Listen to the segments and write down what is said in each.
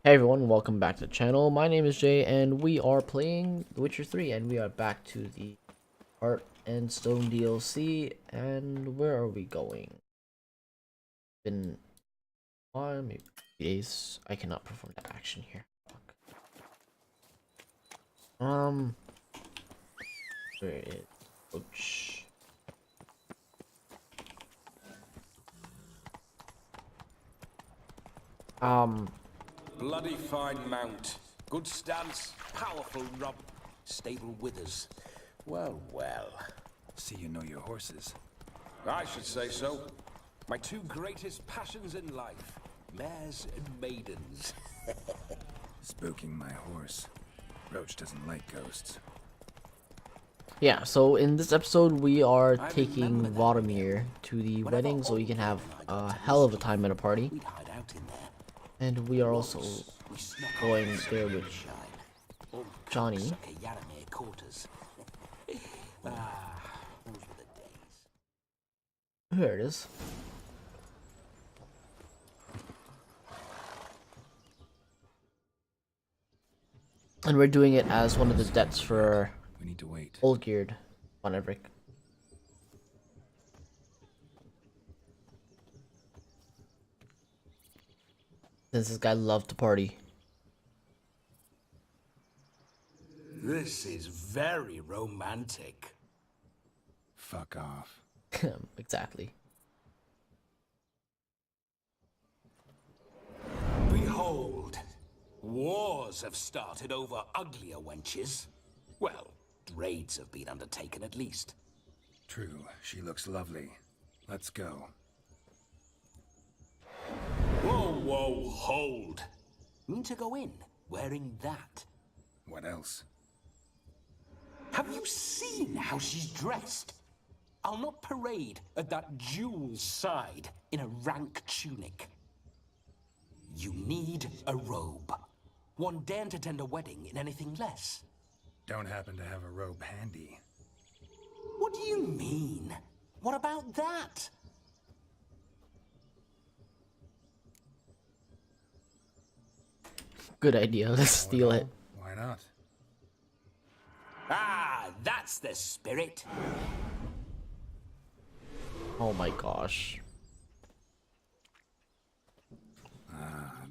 Hey everyone, welcome back to the channel. My name is Jay and we are playing The Witcher 3 and we are back to the Art and Stone DLC. And where are we going? Been on maybe days. I cannot perform that action here. Fuck. Where is Ouch. Bloody fine mount. Good stance, powerful rub, stable withers. Well, well. See you know your horses. I should say so. My two greatest passions in life. Mares and maidens. Spooking my horse. Roach doesn't like ghosts. Yeah, so in this episode we are I taking remember that Vladimir to the Whenever wedding so we old can have Geralt and I got a to hell of a mischief, time at a party. we'd hide out in there. And we are also Once, we snuck off going in there some with moonshine. Old Johnny. cocksucker Yaramir quarters. Those were the days. Here it is. And we're doing it as one of the debts for We need to wait. Olgerd von Everick. Since this guy loved to party. This is very romantic. Fuck off. Exactly. Behold, wars have started over uglier wenches. Well, raids have been undertaken at least. True, she looks lovely. Let's go. Whoa, hold. Mean to go in, wearing that. What else? Have you seen how she's dressed? I'll not parade at that jewel's side in a rank tunic. You need a robe. One daren't attend a wedding in anything less. Don't happen to have a robe handy. What do you mean? What about that? Good idea. Let's steal it. Why not? Ah, that's the spirit. Oh my gosh.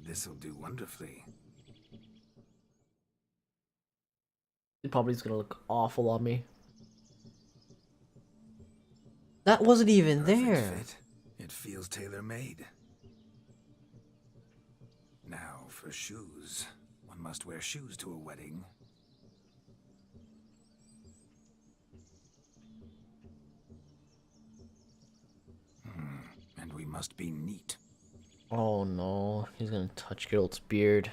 This'll do wonderfully. It probably is gonna look awful on me. That wasn't even Perfect there. fit. It feels tailor-made. Now for shoes. One must wear shoes to a wedding. And we must be neat. Oh no, he's gonna touch Geralt's beard.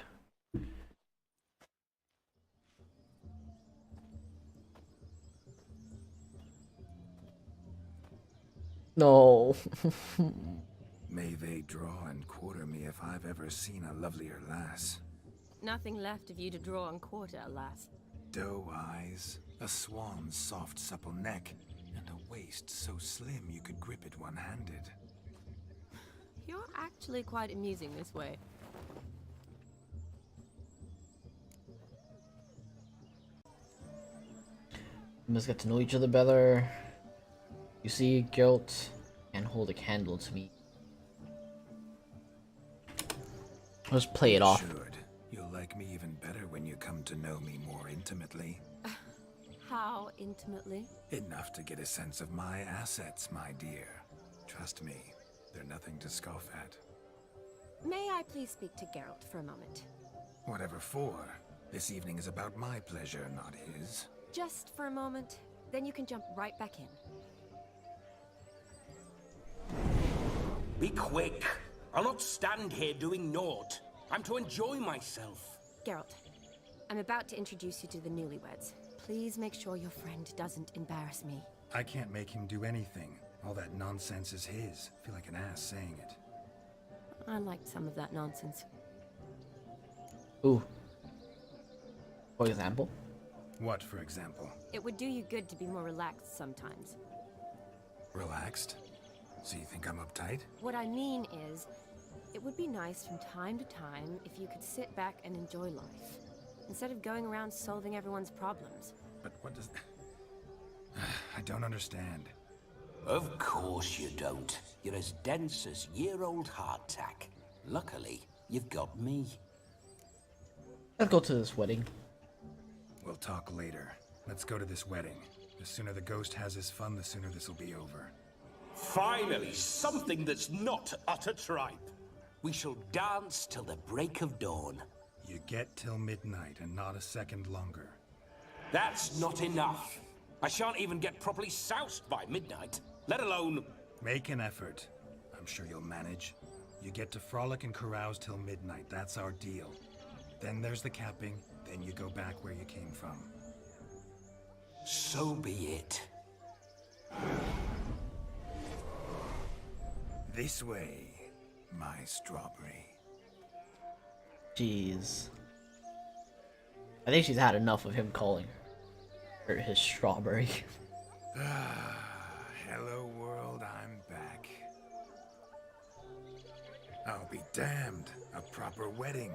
No. May they draw and quarter me if I've ever seen a lovelier lass. Nothing left of you to draw and quarter, alas. Doe eyes, a swan's soft supple neck, and a waist so slim you could grip it one-handed. You're actually quite amusing this way. We must get to know each other better. You see, Geralt can hold a candle to me. Let's play it off. Should. You'll like me even better when you come to know me more intimately. How intimately? Enough to get a sense of my assets, my dear. Trust me, they're nothing to scoff at. May I please speak to Geralt for a moment? Whatever for. This evening is about my pleasure, not his. Just for a moment, then you can jump right back in. Be quick. I'll not stand here doing naught. I'm to enjoy myself. Geralt, I'm about to introduce you to the newlyweds. Please make sure your friend doesn't embarrass me. I can't make him do anything. All that nonsense is his. Feel like an ass saying it. I liked some of that nonsense. Ooh. For example? What, for example? It would do you good to be more relaxed sometimes. Relaxed? So you think I'm uptight? What I mean is, It would be nice from time to time if you could sit back and enjoy life, instead of going around solving everyone's problems. But what does... I don't understand. Of course you don't. You're as dense as year-old hardtack. Luckily, you've got me. Let's go to this wedding. We'll talk later. Let's go to this wedding. The sooner the ghost has his fun, the sooner this will be over. Finally, something that's not utter tripe. We shall dance till the break of dawn. You get till midnight and not a second longer. That's not enough. I shan't even get properly soused by midnight, let alone... Make an effort. I'm sure you'll manage. You get to frolic and carouse till midnight. That's our deal. Then there's the capping. Then you go back where you came from. So be it. This way, my strawberry. Jeez. I think she's had enough of him calling her his strawberry. Hello world, I'm back. I'll be damned. A proper wedding.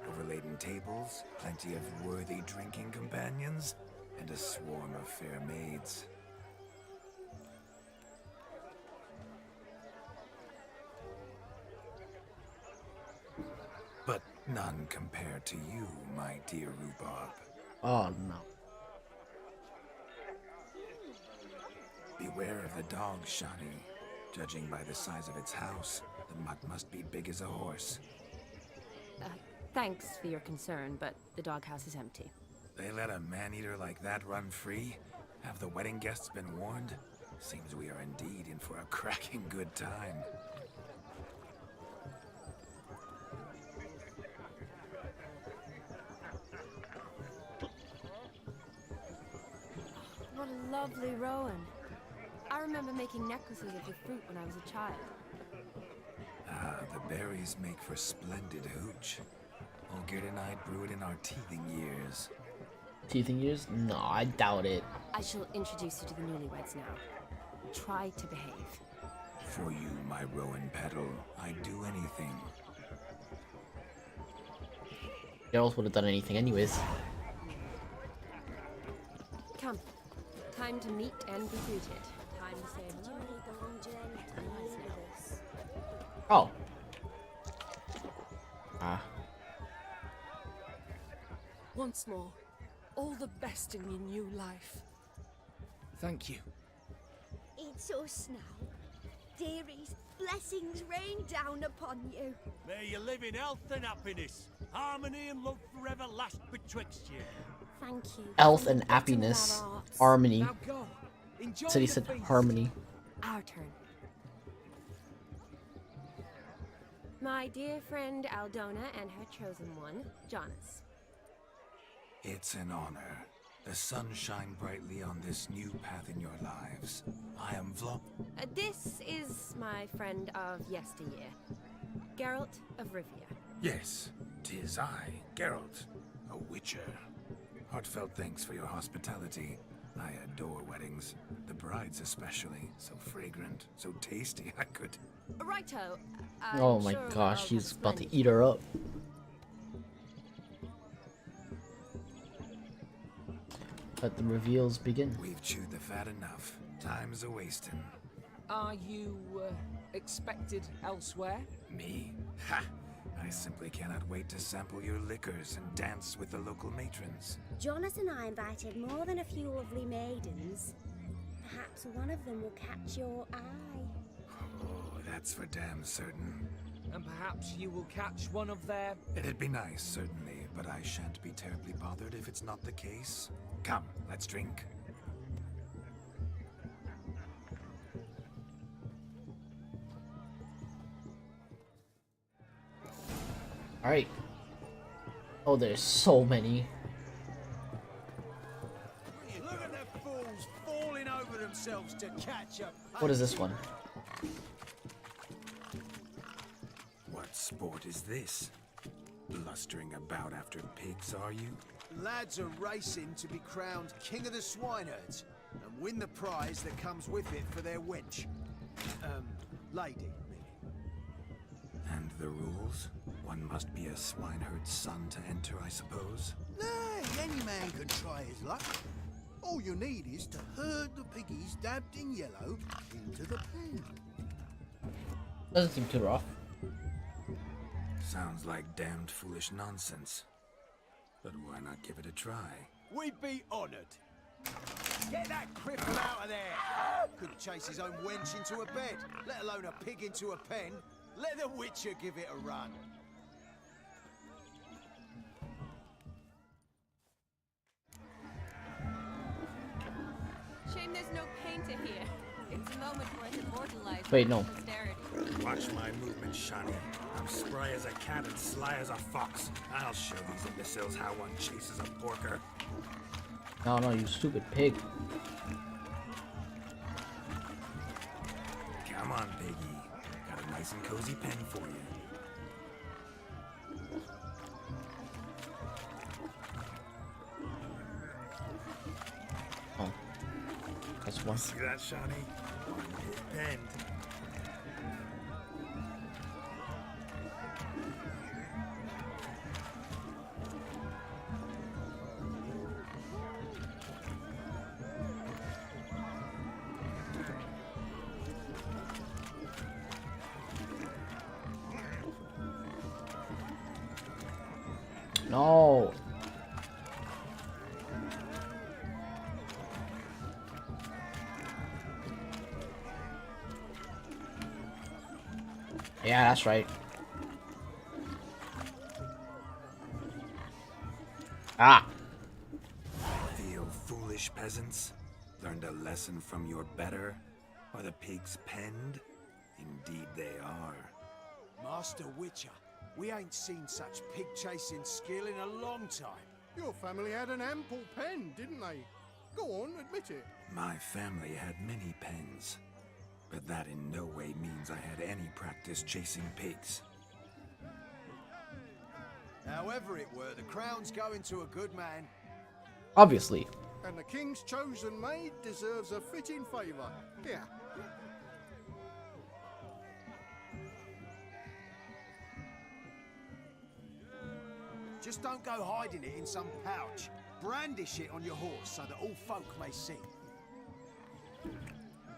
Overladen tables, plenty of worthy drinking companions, and a swarm of fair maids. But none compared to you, my dear rhubarb. Oh no. Beware of the dog, Shani. Judging by the size of its house, the mutt must be big as a horse. Thanks for your concern, but the doghouse is empty. They let a man-eater like that run free? Have the wedding guests been warned? Seems we are indeed in for a cracking good time. What a lovely rowan. I remember making necklaces of your fruit when I was a child. Ah, the berries make for splendid hooch. Olgerd and I brew it in our teething years. Teething years? No, I doubt it. I shall introduce you to the newlyweds now. Try to behave. For you, my rowan petal, I'd do anything. Geralt would have done anything anyways. Come. Time to meet and be greeted. Time to say hello. Oh. Ah. Once more, all the best in your new life. Thank you. It's us now. Dearies, blessings rain down upon you. May you live in health and happiness. Harmony and love forever last betwixt you. Thank you. Health from and the bottom of happiness. our hearts. Harmony. Now go. Enjoy Said he the said feast. harmony. Our turn. My dear friend Aldona and her chosen one, Jonas. It's an honor. The sun shine brightly on this new path in your lives. I am Vlop. This is my friend of yesteryear, Geralt of Rivia. Yes, 'tis I, Geralt, a witcher. Heartfelt thanks for your hospitality. I adore weddings. The brides especially. So fragrant, so tasty, I could... Righto. Oh my gosh, he's about to eat her up. Let the reveals begin. We've chewed the fat enough. Time's a-wasting. Are you expected elsewhere? Me? Ha! I simply cannot wait to sample your liquors and dance with the local matrons. Jonas and I invited more than a few lovely maidens. Perhaps one of them will catch your eye. Oh, that's for damn certain. And perhaps you will catch one of their... It'd be nice, certainly, but I shan't be terribly bothered if it's not the case. Come, let's drink. Alright. Oh, there's so many. Look at the fools falling over themselves to catch up. What is this one? What sport is this? Blustering about after pigs, are you? Lads are racing to be crowned king of the swineherds and win the prize that comes with it for their wench. Lady, meaning. And the rules? One must be a swineherd's son to enter, I suppose. Nay, any man can try his luck. All you need is to herd the piggies dabbed in yellow into the pen. Doesn't seem too rough. Sounds like damned foolish nonsense. But why not give it a try? We'd be honoured. Get that cripple out of there! Couldn't chase his own wench into a bed, let alone a pig into a pen. Let the Witcher give it a run. Shame there's no painter here. It's a moment worth immortalizing. Wait, no. Posterity. Watch my movement, Shani. I'm spry as a cat and sly as a fox. I'll show these imbeciles how one chases a porker. No, no, you stupid pig. Come on, piggy. Got a nice and cozy pen for you. Oh, that's one. See that, Shani? Pen. No. Yeah, that's right. Ah. Feel foolish, peasants? Learned a lesson from your better? Are the pigs penned? Indeed they are. Master Witcher, we ain't seen such pig-chasing skill in a long time. Your family had an ample pen, didn't they? Go on, admit it. My family had many pens, but that in no way means I had any practice chasing pigs. However it were, the crown's going to a good man. Obviously. And the king's chosen maid deserves a fitting favour. Here. Just don't go hiding it in some pouch. Brandish it on your horse so that all folk may see.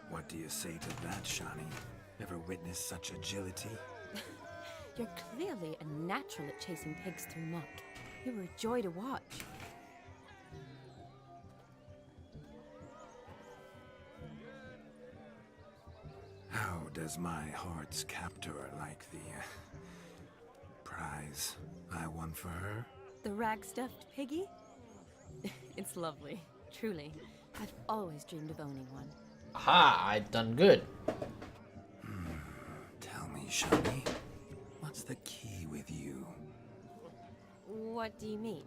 What do you say to that, Shani? Ever witnessed such agility? You're clearly a natural at chasing pigs through muck. You were a joy to watch. How does my heart's captor like the prize I won for her? The rag-stuffed piggy? It's lovely, truly. I've always dreamed of owning one. Aha, I done good. Tell me, Shani, what's the key with you? What do you mean?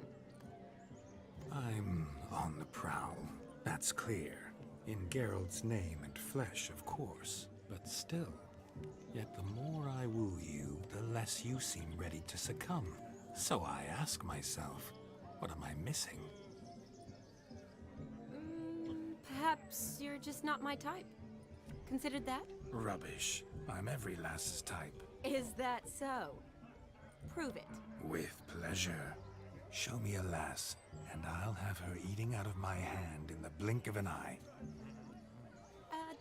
I'm on the prowl, that's clear. In Geralt's name and flesh, of course. But still, yet the more I woo you, the less you seem ready to succumb. So I ask myself, what am I missing? Perhaps you're just not my type. Considered that? Rubbish. I'm every lass's type. Is that so? Prove it. With pleasure. Show me a lass, and I'll have her eating out of my hand in the blink of an eye.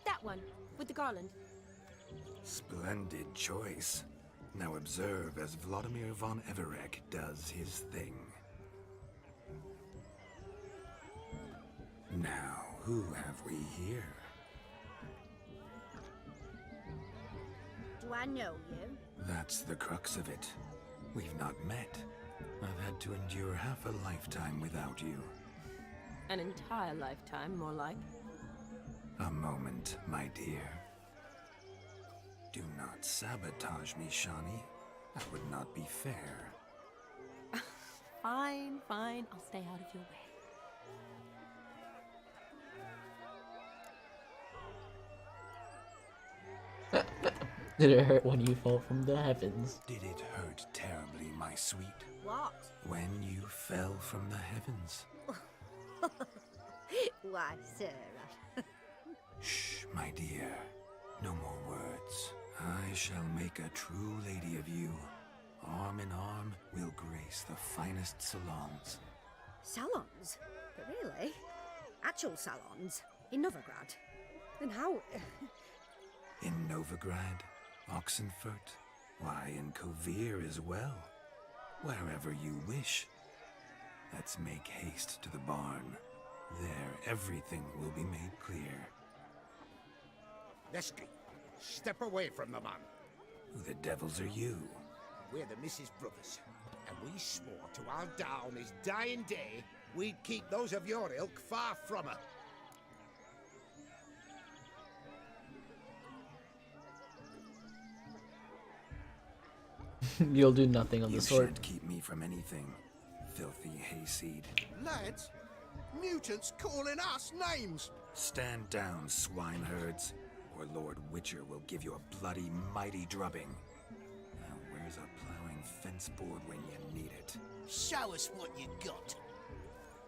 That one, with the garland. Splendid choice. Now observe as Vladimir von Everek does his thing. Now, who have we here? Do I know you? That's the crux of it. We've not met. I've had to endure half a lifetime without you. An entire lifetime, more like. A moment, my dear. Do not sabotage me, Shani. That would not be fair. Fine, fine. I'll stay out of your way. Did it hurt when you fall from the heavens? Did it hurt terribly, my sweet? What? When you fell from the heavens? Why, Sarah. Shh, my dear. No more words. I shall make a true lady of you. Arm in arm, we'll grace the finest salons. Salons? But really? Actual salons? In Novigrad? Then how... In Novigrad, Oxenfurt, why, in Kovir as well. Wherever you wish. Let's make haste to the barn. There, everything will be made clear. Lesky, step away from the man. Who the devils are you? We're the Mrs. Brothers, and we swore to our down his dying day we'd keep those of your ilk far from her. You'll do nothing on You the sword. shan't keep me from anything, filthy hayseed. Lads, mutants calling us names. Stand down, swineherds, or Lord Witcher will give you a bloody mighty drubbing. Now where's a plowing fence board when you need it? Show us what you got.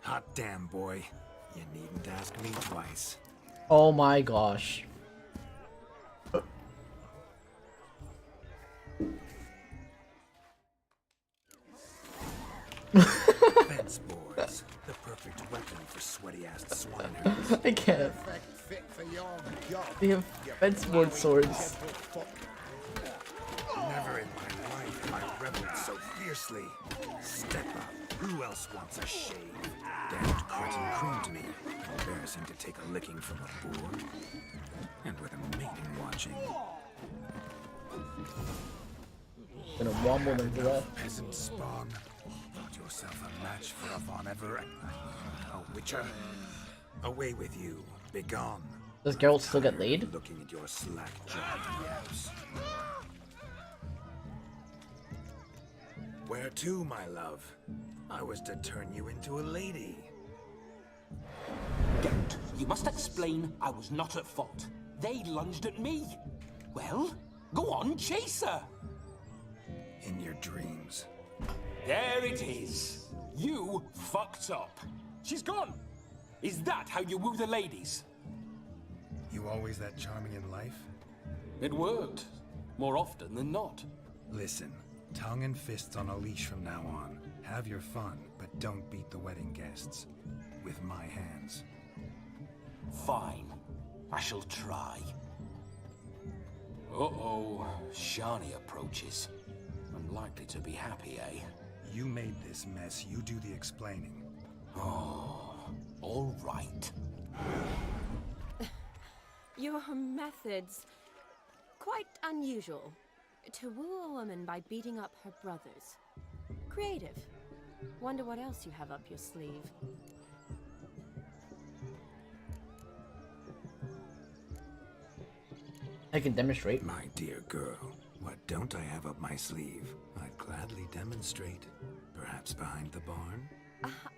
Hot damn, boy. You needn't ask me twice. Oh my gosh. Fence boards, the perfect weapon for sweaty-assed swineherds. I can't. Perfect fit for your job. They have fence board swords. Never in my life have I reveled so fiercely. Step up. Who else wants a shave? Damned cretin crooned me. Embarrassing to take a licking from a boar. And with a maiden watching. Gonna womble them to death. Peasant spawn. Thought yourself a match for a Von Ever. A Witcher. Away with you. Begone. Does Geralt still get laid? Looking at your slack-jawed yaps. Where to, my love? I was to turn you into a lady. Geralt, you must explain I was not at fault. They lunged at me. Well, go on, chase her. In your dreams. There it is. You fucked up. She's gone. Is that how you woo the ladies? You always that charming in life? It worked. More often than not. Listen, tongue and fists on a leash from now on. Have your fun, but don't beat the wedding guests. With my hands. Fine. I shall try. Uh-oh. Shani approaches. Unlikely to be happy, eh? You made this mess, you do the explaining. Oh, all right. Your methods... quite unusual. To woo a woman by beating up her brothers. Creative. Wonder what else you have up your sleeve. I can demonstrate. My dear girl, what don't I have up my sleeve? I'd gladly demonstrate. Perhaps behind the barn?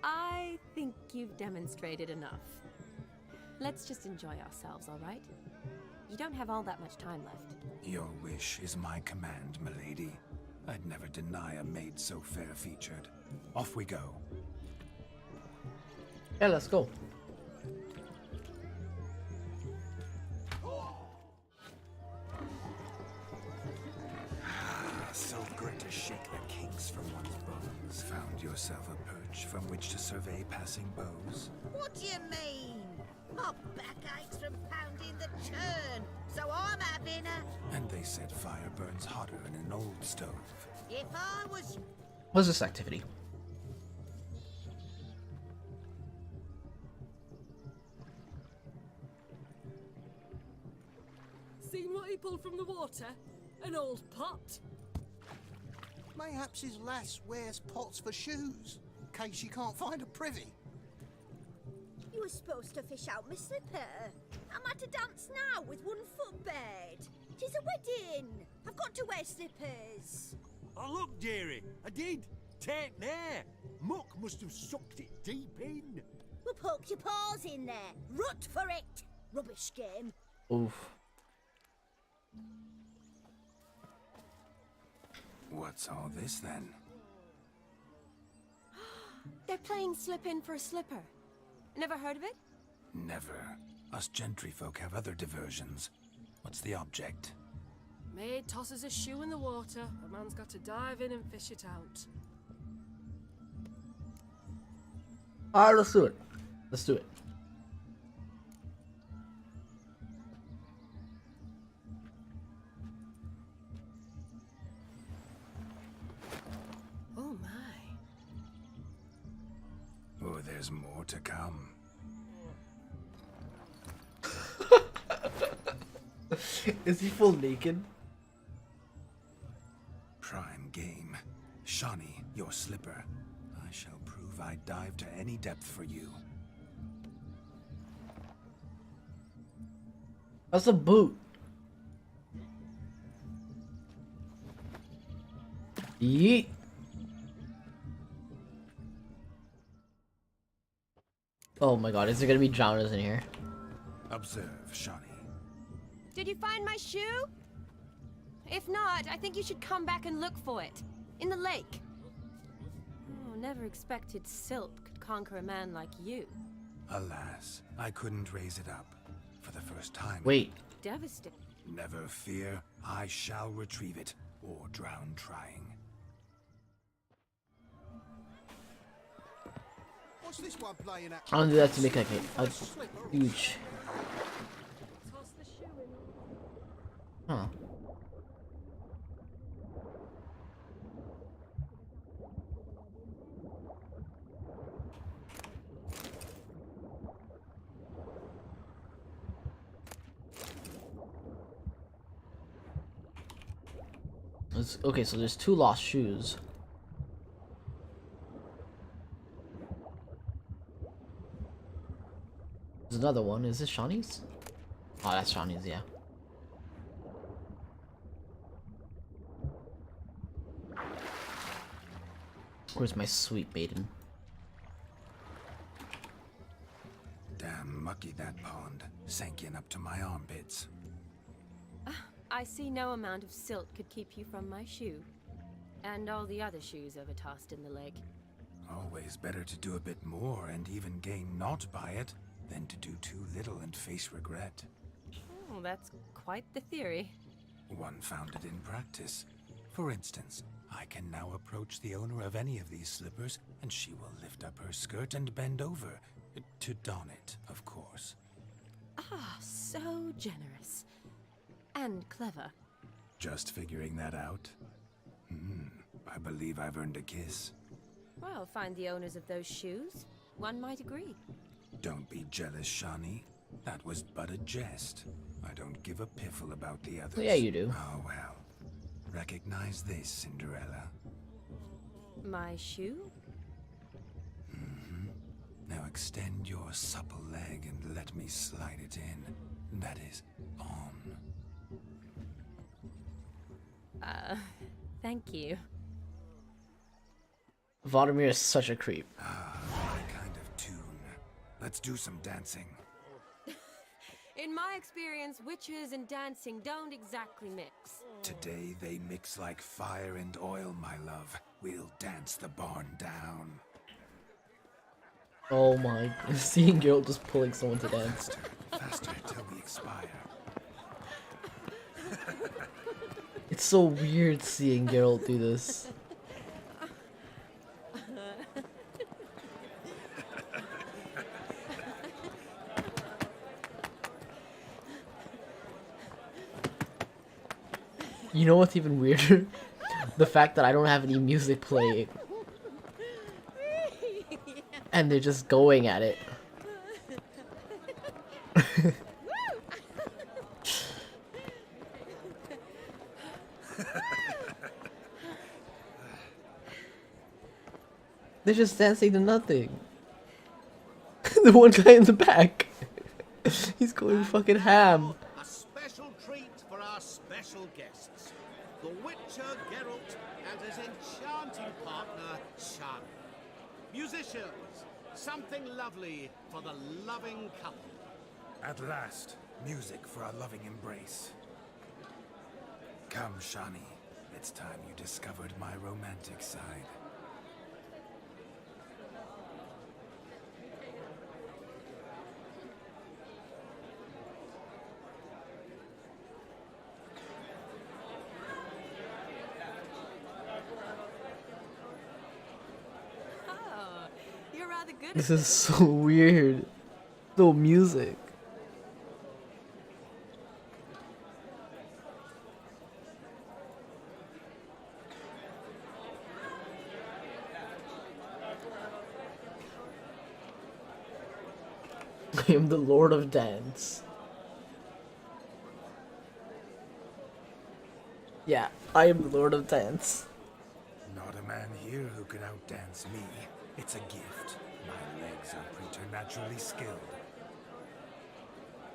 I think you've demonstrated enough. Let's just enjoy ourselves, all right? You don't have all that much time left. Your wish is my command, milady. I'd never deny a maid so fair-featured. Off we go. Yeah, let's go. So good to shake the kinks from one's bones. Found yourself a perch from which to survey passing beaux? What do you mean? My back aches from pounding the churn, so I'm having a... And they said fire burns hotter in an old stove. If I was... What's this activity? Seen what he pulled from the water? An old pot. Mayhaps his lass wears pots for shoes, in case she can't find a privy. You were supposed to fish out my slipper. I'm at a dance now with one foot bed. 'Tis a wedding. I've got to wear slippers. Oh, look, dearie, I did. Take there. Muck must have sucked it deep in. Well, poke your paws in there. Rut for it. Rubbish game. Oof. What's all this then? They're playing slip in for a slipper. Never heard of it? Never. Us gentry folk have other diversions. What's the object? Maid tosses a shoe in the water. A man's got to dive in and fish it out. Alright, let's do it. Let's do it. Oh my. Oh, there's more to come. Is he full naked? Prime game. Shawnee, your slipper. I shall prove I dive to any depth for you. That's a boot. Yeet. Oh my god, is there gonna be drowners in here? Observe, Shawnee. Did you find my shoe? If not, I think you should come back and look for it. In the lake. Oh, never expected Silt could conquer a man like you. Alas, I couldn't raise it up. For the first time. Wait. Devastating. Never fear, I shall retrieve it, or drown trying. What's this one playing at? I don't do that to make like a huge. Huh. Okay, so there's 2 lost shoes. There's another one. Is this Shawnee's? Oh, that's Shawnee's, yeah. Where's my sweet maiden? Damn mucky that pond. Sank in up to my armpits. I see no amount of silt could keep you from my shoe. And all the other shoes overtossed in the lake. Always better to do a bit more and even gain naught by it than to do too little and face regret. Oh, that's quite the theory. One founded in practice. For instance, I can now approach the owner of any of these slippers, and she will lift up her skirt and bend over. To don it, of course. Ah, so generous. And clever. Just figuring that out? I believe I've earned a kiss. Well, find the owners of those shoes. One might agree. Don't be jealous, Shawnee. That was but a jest. I don't give a piffle about the others. Yeah, you do. Oh, well. Recognize this, Cinderella. My shoe? Now extend your supple leg and let me slide it in. That is, on. Thank you. Vladimir is such a creep. My kind of tune. Let's do some dancing. In my experience, witches and dancing don't exactly mix. Today they mix like fire and oil, my love. We'll dance the barn down. Oh my, seeing Geralt just pulling someone to dance. Faster till we expire. It's so weird seeing Geralt do this. You know what's even weirder? The fact that I don't have any music playing. And they're just going at it. They're just dancing to nothing. The one guy in the back. He's going fucking ham. A special treat for our special guests. The Witcher Geralt and his enchanting partner, Shan. Musicians, something lovely for the loving couple. At last, music for a loving embrace. Come, Shawnee. It's time you discovered my romantic side. rather good This at is so weird. No music. I am the Lord of Dance. Yeah, I am the Lord of Dance. Not a man here who can outdance me. It's a gift. My legs are preternaturally skilled.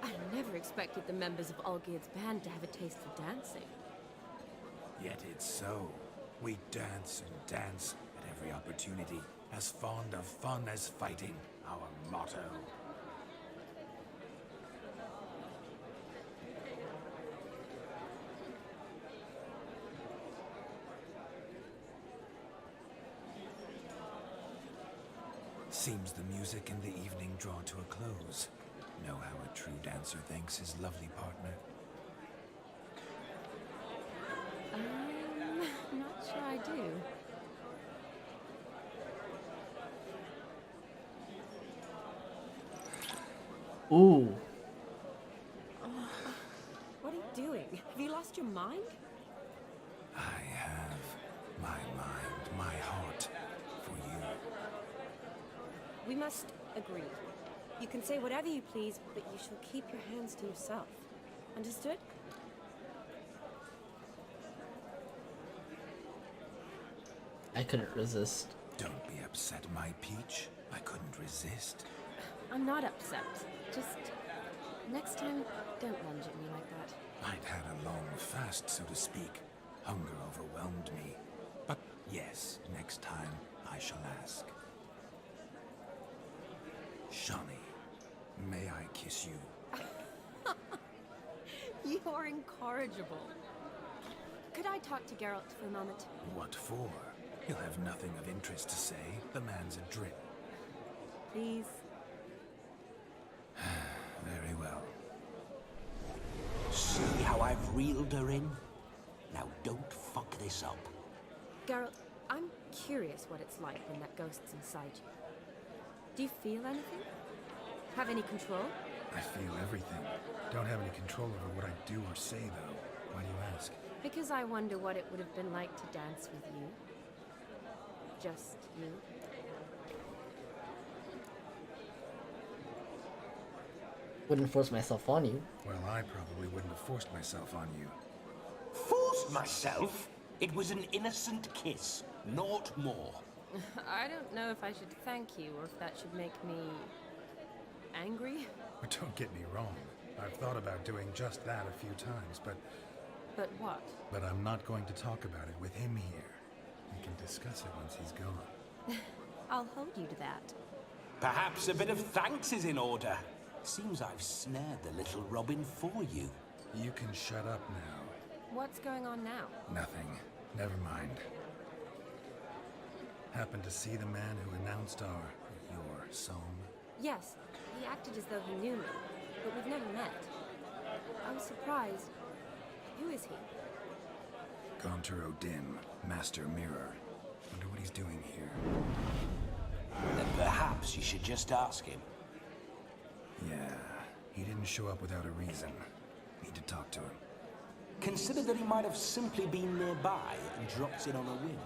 I never expected the members of Olgierd's band to have a taste for dancing. Yet it's so. We dance and dance at every opportunity. As fond of fun as fighting. Our motto. Seems the music and the evening draw to a close. Know how a true dancer thanks his lovely partner? Not sure I do. Ooh. What are you doing? Have you lost your mind? I have my mind, my heart for you. We must agree. You can say whatever you please, but you shall keep your hands to yourself. Understood? I couldn't resist. Don't be upset, my peach. I couldn't resist. I'm not upset. Just next time, don't lunge at me like that. I'd had a long fast, so to speak. Hunger overwhelmed me. But yes, next time I shall ask. Shawnee, may I kiss you? You are incorrigible. Could I talk to Geralt for a moment? What for? He'll have nothing of interest to say. The man's adrift. Please? Very well. See how I've reeled her in? Now don't fuck this up. Geralt, I'm curious what it's like when that ghost's inside you. Do you feel anything? Have any control? I feel everything. Don't have any control over what I do or say, though. Why do you ask? Because I wonder what it would have been like to dance with you. Just you. Wouldn't force myself on you. Well, I probably wouldn't have forced myself on you. Forced myself? It was an innocent kiss, naught more. I don't know if I should thank you or if that should make me angry. But don't get me wrong. I've thought about doing just that a few times, but But what? I'm not going to talk about it with him here. We can discuss it once he's gone. I'll hold you to that. Perhaps a bit of thanks is in order. Seems I've snared the little Robin for you. You can shut up now. What's going on now? Nothing. Never mind. Happened to see the man who announced your song? Yes, he acted as though he knew me, but we've never met. I was surprised. Who is he? Gaunter O'Dim, Master Mirror. Wonder what he's doing here. Then perhaps you should just ask him. Yeah, he didn't show up without a reason. Need to talk to him. Consider that he might have simply been nearby and dropped in on a whim.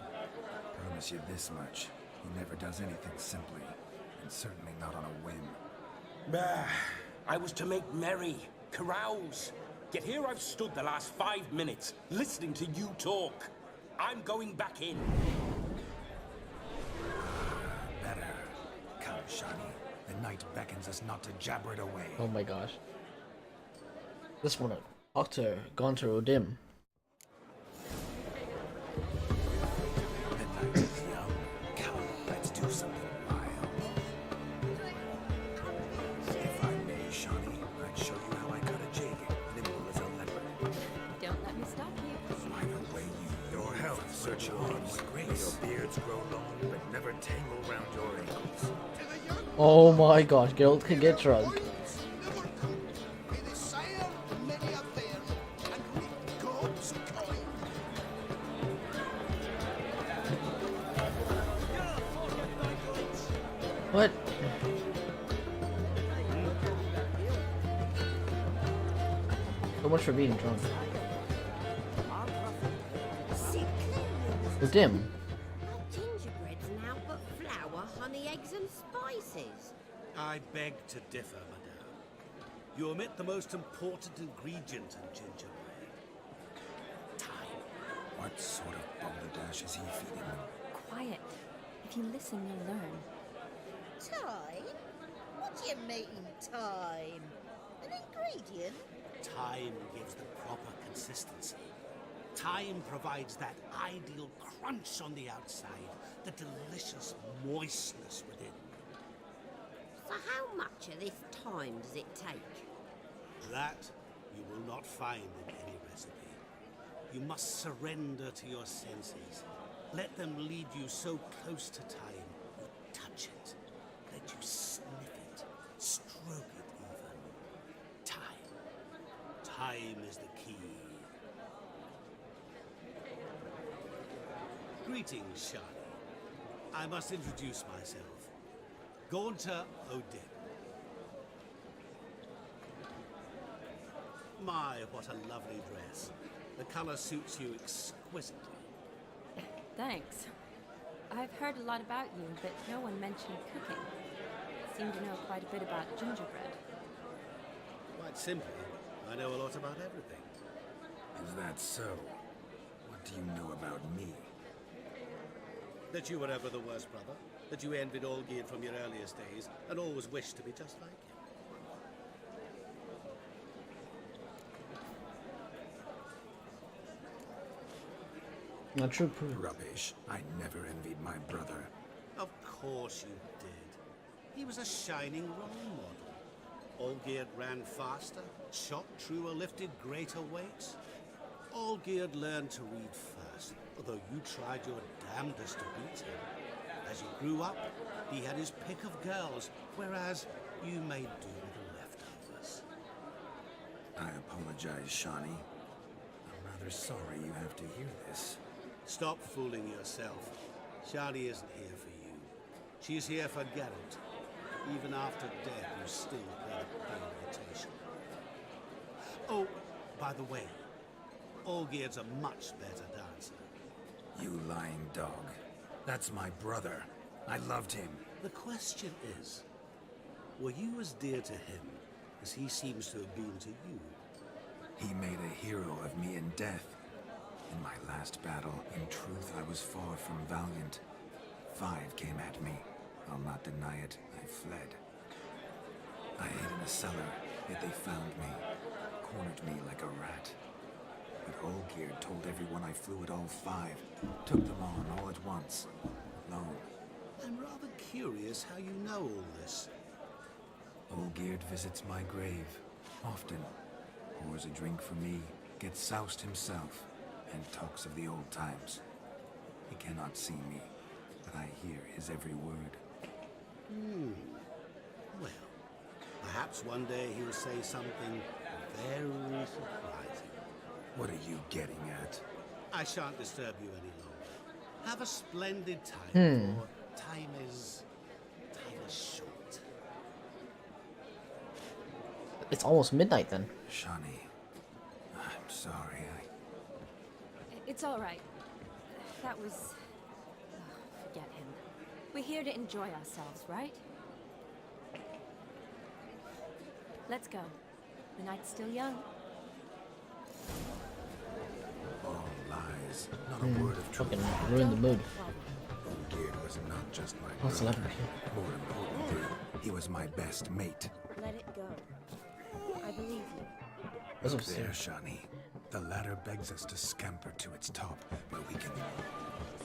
Promise you this much. He never does anything simply, and certainly not on a whim. Bah! I was to make merry, carouse. Yet here I've stood the last 5 minutes, listening to you talk. I'm going back in. Better. Come, Shawnee. The night beckons us not to jabber it away. Oh my gosh. This one, Dr. Gaunter O'Dim. The night is young. Come, let's do something wild. If I may, Shawnee, I'd show you how I cut a jig, nimble as a leopard. Don't let me stop you. By the way, your health search on with grace. Your beards grow long, but never tangle round your ankles. Oh my gosh, Geralt can get drunk. What? So much for being drunk. We're dim. Gingerbread's now but flour, honey, eggs, and spices. I beg to differ, madame. You omit the most important ingredient in gingerbread. Time. What sort of balderdash is he feeding them? Quiet. If you listen, you'll learn. Time? What do you mean, time? An ingredient? Time gives the proper consistency. Time provides that ideal crunch on the outside, the delicious moistness within. So how much of this time does it take? That you will not find in any recipe. You must surrender to your senses. Let them lead you so close to time, you touch it. Let you sniff it, stroke it even. Time. Time is the key. Greetings, Shani. I must introduce myself. Gaunter Odin. My, what a lovely dress. The color suits you exquisitely. Thanks. I've heard a lot about you, but no one mentioned cooking. Seem to know quite a bit about gingerbread. Quite simply, I know a lot about everything. Is that so? What do you know about me? That you were ever the worst brother, that you envied Olgierd from your earliest days, and always wished to be just like him. Not true proof. Rubbish. I never envied my brother. Of course you did. He was a shining role model. Olgierd ran faster, shot truer, lifted greater weights. Olgierd learned to read first, although you tried your damnedest to beat him. As you grew up, he had his pick of girls, whereas you made do with the leftovers. I apologize, Shani. I'm rather sorry you have to hear this. Stop fooling yourself. Shani isn't here for you. She's here for Geralt. Even after death, you still pay the invitation. Oh, by the way, Olgierd's a much better dancer. You lying dog. That's my brother. I loved him. The question is, were you as dear to him as he seems to have been to you? He made a hero of me in death. In my last battle, in truth, I was far from valiant. 5 came at me. I'll not deny it. I fled. I hid in a cellar, yet they found me. Cornered me like a rat. But Olgierd told everyone I flew at all 5. Took them on all at once. Alone. I'm rather curious how you know all this. Olgierd visits my grave. Often. Pours a drink for me. Gets soused himself. And talks of the old times. He cannot see me, but I hear his every word. Well, perhaps one day he'll say something very surprising. What are you getting at? I shan't disturb you any longer. Have a splendid time, for time is short. It's almost midnight then. Shani, I'm sorry. It's all right. That was... forget him. We're here to enjoy ourselves, right? Let's go. The night's still young. All lies. Not a word of truth. Fucking ruined the mood. Olgierd was not just my What's brother. left More importantly, he was my best mate. Let it go. I believe you. That's Look what there, Shani. The ladder begs us to scamper to its top, where we can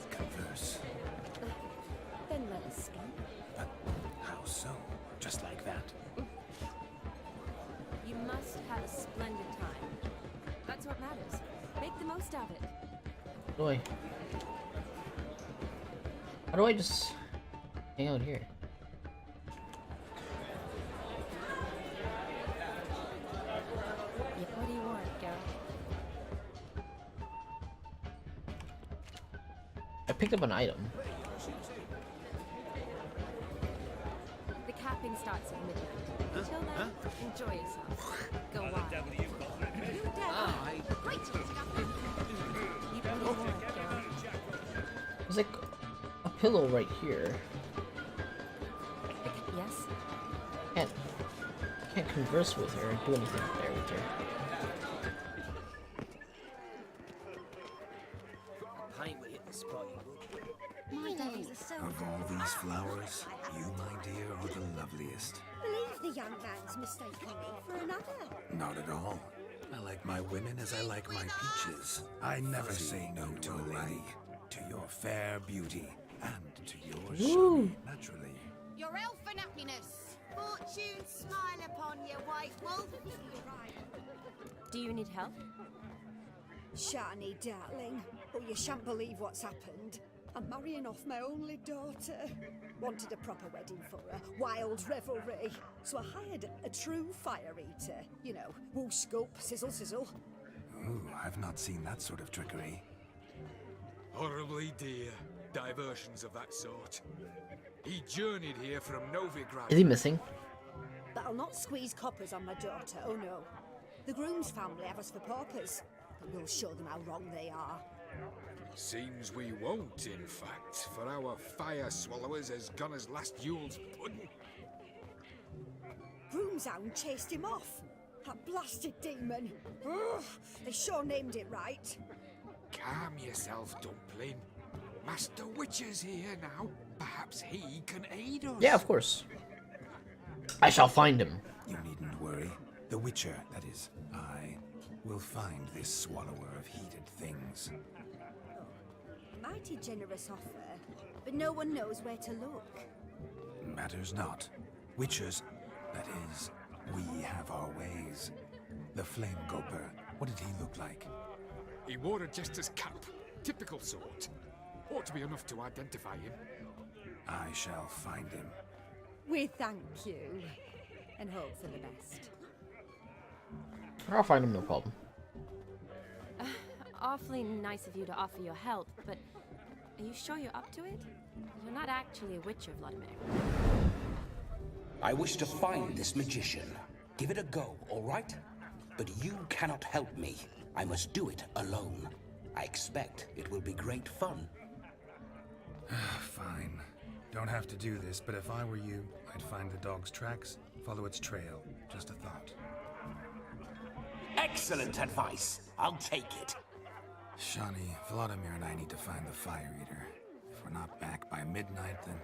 converse. Then let us scamper. But how so? Just like that? You must have a splendid time. That's what matters. Make the most of it. How do I just hang out here? Yeah, what do you want, Geralt? I picked up an item. starts at midnight. Until then, enjoy yourself. Go wild. You believe more, Geralt. There's like a pillow right here. Yes? Can't converse with her or do anything there with her. My days are so Of all these flowers, you, my dear, are the loveliest. Believe the young man's mistaken me for another. Not at all. I like my women as I like my peaches. I never say no to a lady, to your fair beauty, and to yours, Shani, naturally. Your elfin happiness. Fortune smile upon you, white wolf. Do you need help? Shani, darling. Oh, you shan't believe what's happened. I'm marrying off my only daughter. Wanted a proper wedding for her, wild revelry. So I hired a true fire eater. You know, woo scoop, sizzle sizzle. Ooh, I've not seen that sort of trickery. Horribly dear diversions of that sort. He journeyed here from Novigrad. Is he missing? But I'll not squeeze coppers on my daughter, oh no. The groom's family have us for paupers, but we'll show them how wrong they are. Seems we won't, in fact, for our fire swallowers has gone as last Yule's pudding. Groom's hound chased him off. That blasted demon. Ugh, they sure named it right. Calm yourself, Dumpling. Master Witcher's here now. Perhaps he can aid us. Yeah, of course. I shall find him. You needn't worry. The Witcher, that is, I, will find this swallower of heated things. Mighty generous offer, but no one knows where to look. Matters not. Witchers, that is, we have our ways. The Flame Gulper, what did he look like? He wore a jester's cap. Typical sort. Ought to be enough to identify him. I shall find him. We thank you, and hope for the best. I'll find him, no problem. Awfully nice of you to offer your help, but are you sure you're up to it? You're not actually a Witcher, Vladimir. I wish to find this magician. Give it a go, all right? But you cannot help me. I must do it alone. I expect it will be great fun. Fine. Don't have to do this, but if I were you, I'd find the dog's tracks, follow its trail. Just a thought. Excellent advice. I'll take it. Shani, Vladimir and I need to find the fire eater. If we're not back by midnight, then...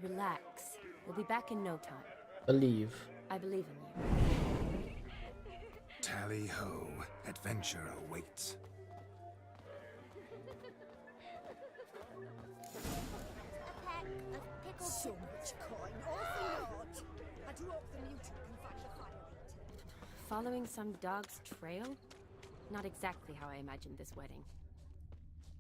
Relax. We'll be back in no time. Believe. I believe in you. Tally-ho. Adventure awaits. So much coin, awful lot. I do hope the mutant can find the fire eater. Following some dog's trail? Not exactly how I imagined this wedding.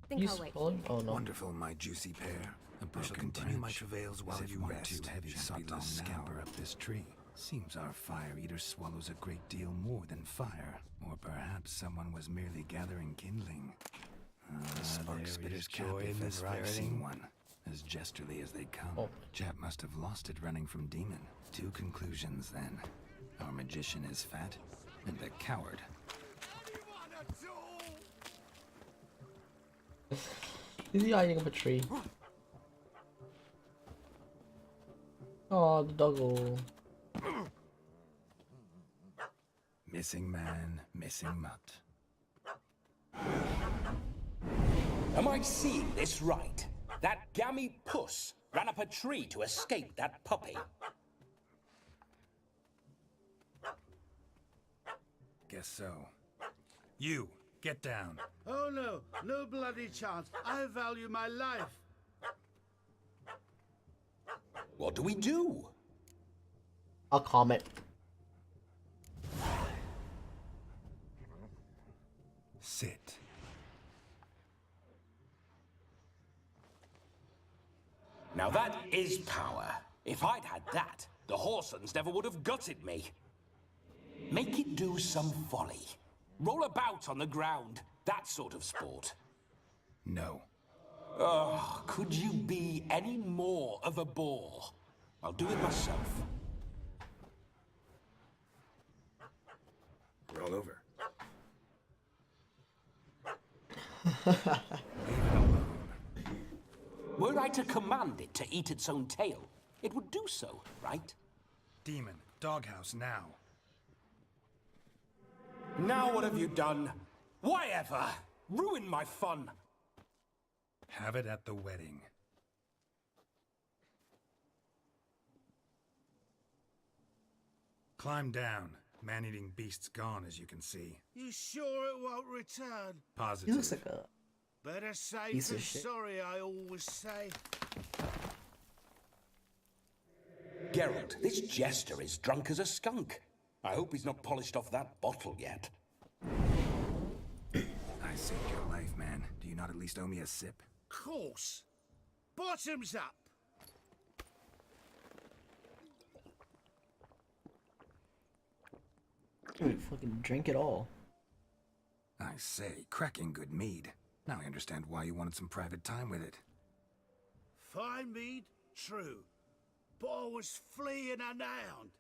Think I'll wait. Oh no. Wonderful, my juicy pair. I shall continue my travails while you rest. Heavy sought to scamper up this tree. Seems our fire eater swallows a great deal more than fire. Or perhaps someone was merely gathering kindling. The spark spitter's joy in this I've seen one. As jesterly as they come. Oh. Chap must have lost it running from demon. Two conclusions then. Our magician is fat, and a coward. Is he hiding up a tree? Oh, the doggo. Missing man, missing mutt. Am I seeing this right? That gammy puss ran up a tree to escape that puppy. Guess so. You, get down. Oh no, no bloody chance. I value my life. What do we do? I'll comment. Sit. Now that is power. If I'd had that, the Horsons never would have gutted me. Make it do some folly. Roll about on the ground. That sort of sport. No. Oh, could you be any more of a bore? I'll do it myself. Roll over. Were I to command it to eat its own tail, it would do so, right? Demon, doghouse now. Now what have you done? Why ever? Ruin my fun. Have it at the wedding. Climb down. Man-eating beast's gone, as you can see. You sure it won't return? He Positive. looks like a Better safe piece than of shit. sorry, I always say. Geralt, this jester is drunk as a skunk. I hope he's not polished off that bottle yet. I saved your life, man. Do you not at least owe me a sip? Course. Bottoms up. Dude, fucking drink it all. I say, cracking good mead. Now I understand why you wanted some private time with it. Fine mead, true. But I was fleeing an hound.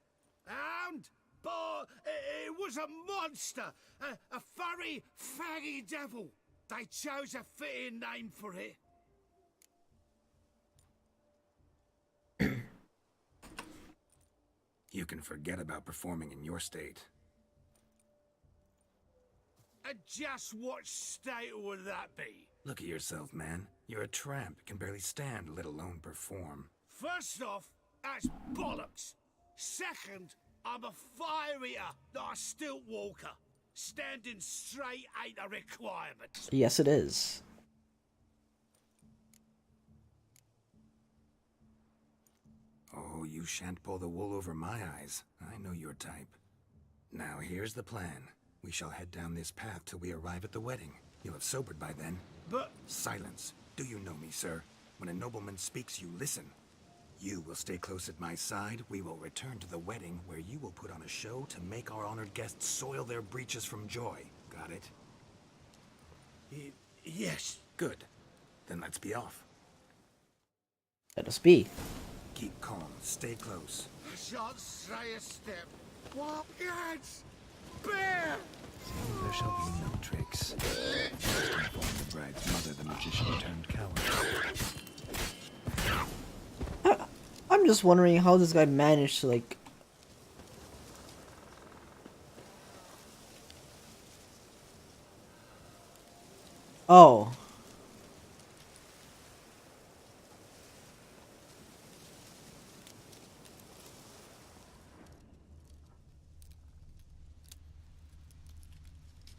Hound? But it was a monster. A furry, faggy devil. They chose a fitting name for it. You can forget about performing in your state. And just what state would that be? Look at yourself, man. You're a tramp, can barely stand, let alone perform. First off, that's bollocks. Second, I'm a fire eater, not a stilt walker. Standing straight ain't a requirement. Yes, it is. Oh, you shan't pull the wool over my eyes. I know your type. Now here's the plan. We shall head down this path till we arrive at the wedding. You'll have sobered by then. But... Silence. Do you know me, sir? When a nobleman speaks, you listen. You will stay close at my side. We will return to the wedding, where you will put on a show to make our honored guests soil their breeches from joy. Got it? Yes. Good. Then let's be off. Let us be. Keep calm. Stay close. I shan't stray a step. What? Guards! Bear! There shall be no tricks. Inform the bride's mother the magician turned coward. I'm just wondering how this guy managed to, like... Oh.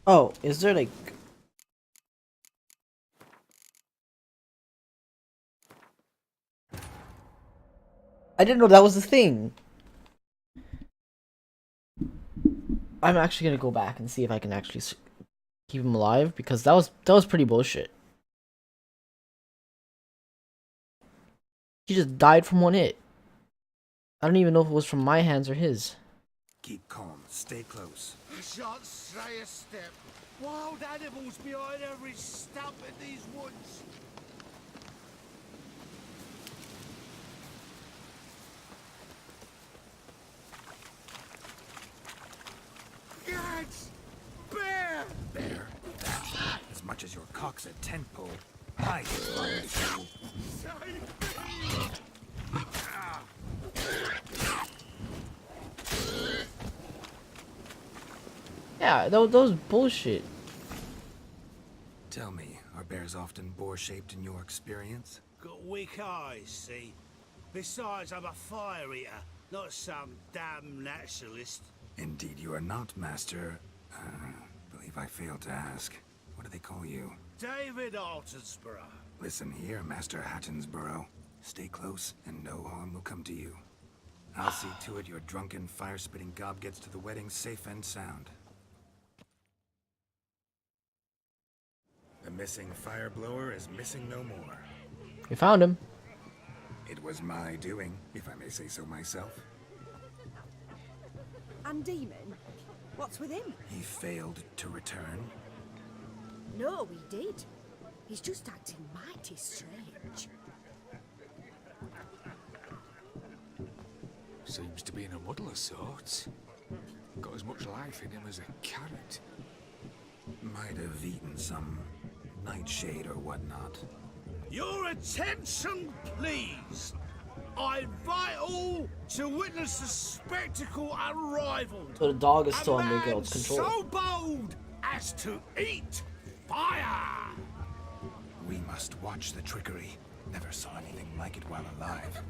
Oh, is there like... I didn't know that was the thing. I'm actually gonna go back and see if I can actually keep him alive, because that was pretty bullshit. He just died from one hit. I don't even know if it was from my hands or his. Keep calm. Stay close. I shan't stray a step. Wild animals behind every stump in these woods. Guards! Bear! Bear? That, as much as your cock's a tent pole. Hide. Save me! Yeah, that was bullshit. Tell me, are bears often boar-shaped in your experience? Got weak eyes, see? Besides, I'm a fire eater, not some damn naturalist. Indeed you are not, Master... believe I failed to ask. What do they call you? David Altonsborough. Listen here, Master Hattonsborough. Stay close, and no harm will come to you. I'll see to it your drunken, fire-spitting gob gets to the wedding safe and sound. The missing fire blower is missing no more. We found him. It was my doing, if I may say so myself. And Demon? What's with him? He failed to return. No, he did. He's just acting mighty strange. Seems to be in a muddle of sorts. Got as much life in him as a carrot. Might have eaten some nightshade or whatnot. Your attention, please. I invite all to witness the spectacle unrivaled. So the dog is still A under man Geralt's control. so bold as to eat fire. We must watch the trickery. Never saw anything like it while alive.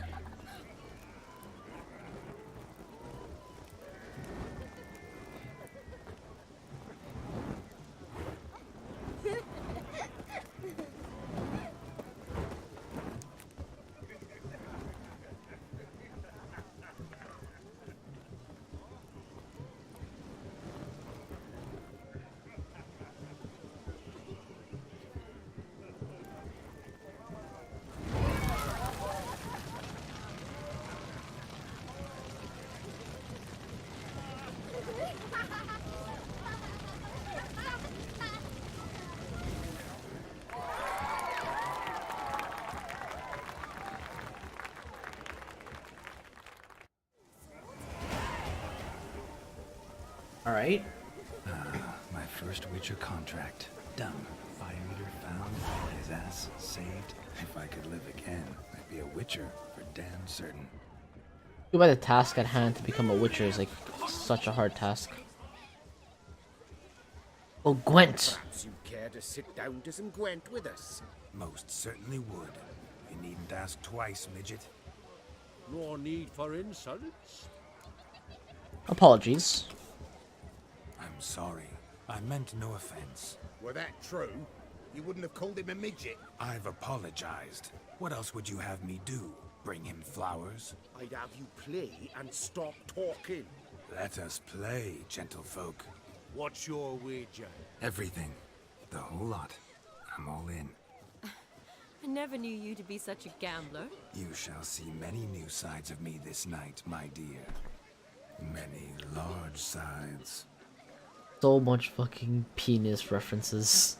Alright. My first Witcher contract. Done. Fire eater found. His ass saved. If I could live again, I'd be a Witcher for damn certain. Too bad the task at hand to become a Witcher is like such a hard task. Oh, Gwent! Perhaps you care to sit down to some Gwent with us? Most certainly would. You needn't ask twice, midget. No need for insults. Apologies. I'm sorry. I meant no offense. Were that true, you wouldn't have called him a midget. I've apologized. What else would you have me do? Bring him flowers? I'd have you play and stop talking. Let us play, gentlefolk. What's your wager? Everything. The whole lot. I'm all in. I never knew you to be such a gambler. You shall see many new sides of me this night, my dear. Many large sides. So much fucking penis references.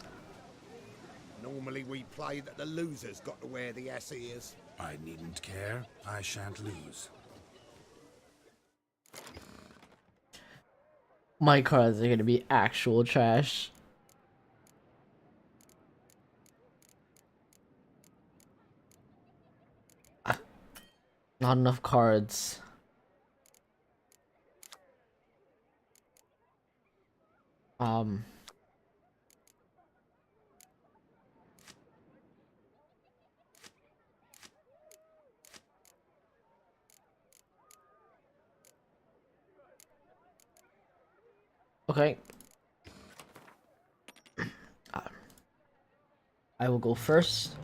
Normally we play that the loser's got to wear the ass ears. I needn't care. I shan't lose. My cards are gonna be actual trash. Not enough cards. Okay. I will go first.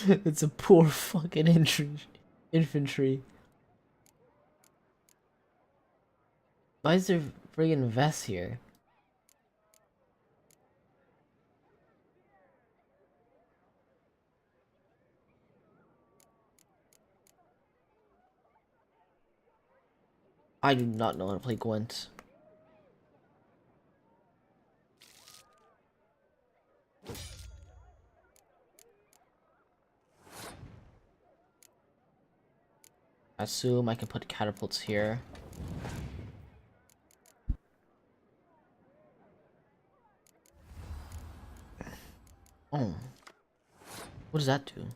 It's a poor fucking infantry. Why is there friggin' vests here? I do not know how to play Gwent. I assume I can put catapults here. Oh. What does that do?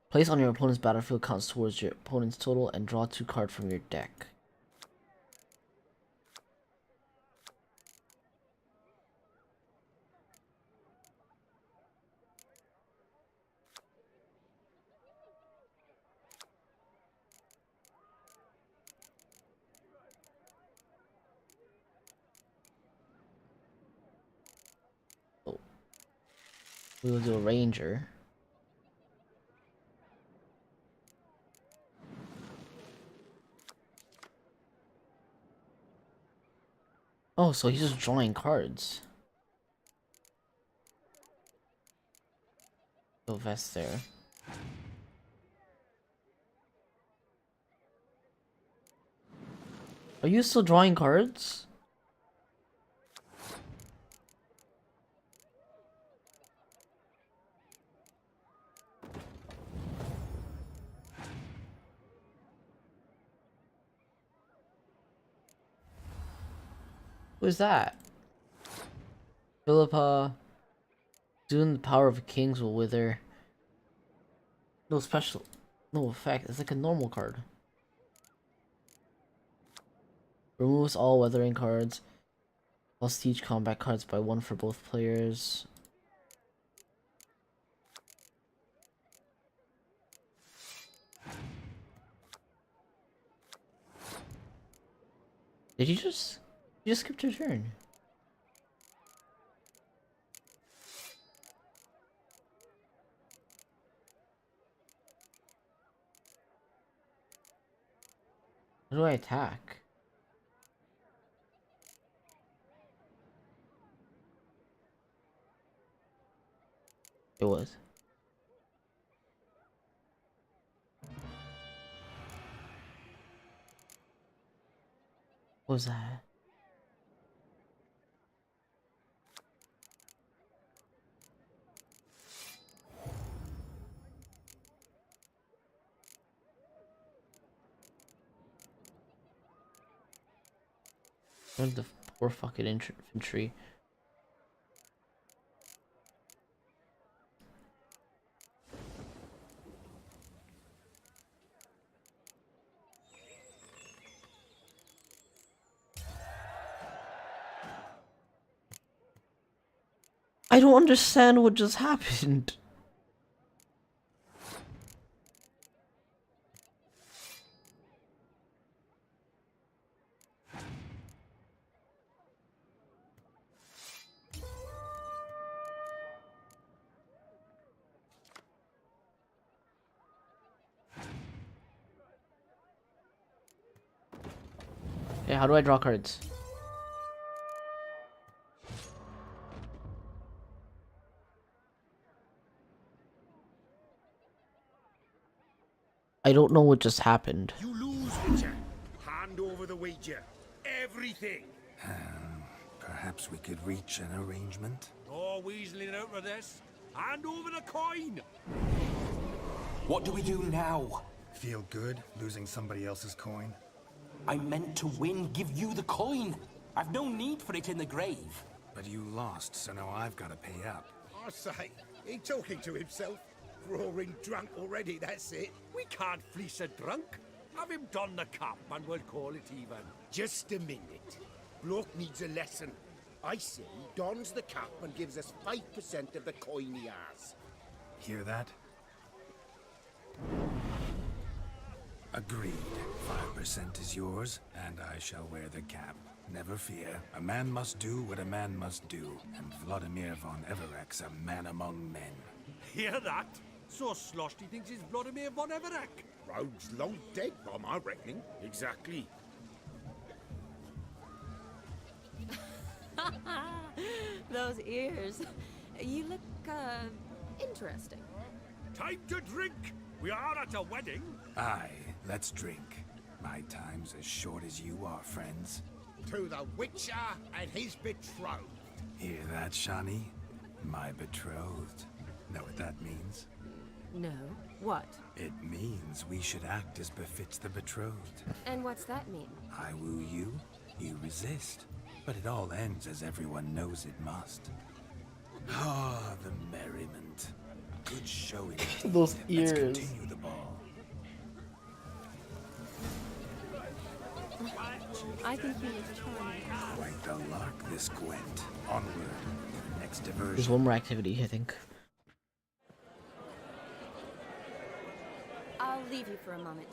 Place on your opponent's battlefield counts towards your opponent's total and draw 2 cards from your deck. Oh. We will do a ranger. Oh, so he's just drawing cards. No vest there. Are you still drawing cards? Who's that? Philippa. Soon the power of kings will wither. No special, no effect. It's like a normal card. Removes all weathering cards. Plus siege combat cards by 1 for both players. Did you just skipped your turn? How do I attack? It was. What was that? The poor fucking infantry. I don't understand what just happened. Okay, how do I draw cards? I don't know what just happened. You lose, Witcher. Hand over the wager. Everything. Perhaps we could reach an arrangement? No weaseling out of this. Hand over the coin. What do we do now? Feel good losing somebody else's coin? I meant to win, give you the coin. I've no need for it in the grave. But you lost, so now I've got to pay up. I say, he talking to himself. Roaring drunk already, that's it. We can't fleece a drunk. Have him don the cap and we'll call it even. Just a minute. Bloke needs a lesson. I say he dons the cap and gives us 5% of the coin he has. Hear that? Agreed. 5% is yours, and I shall wear the cap. Never fear. A man must do what a man must do, and Vladimir von Everek's a man among men. Hear that? So sloshed he thinks he's Vladimir von Everek. Rogue's long dead, by my reckoning. Exactly. Those ears. You look, interesting. Time to drink. We are at a wedding. Aye, let's drink. My time's as short as you are, friends. To the Witcher and his betrothed. Hear that, Shani? My betrothed. Know what that means? No. What? It means we should act as befits the betrothed. And what's that mean? I woo you, you resist. But it all ends as everyone knows it must. Ah, the merriment. Good showing. Those ears. Let's continue the ball. I think he was charming. Quite the lark, this Gwent. Onward to the next diversion. There's one more activity, I think. I'll leave you for a moment.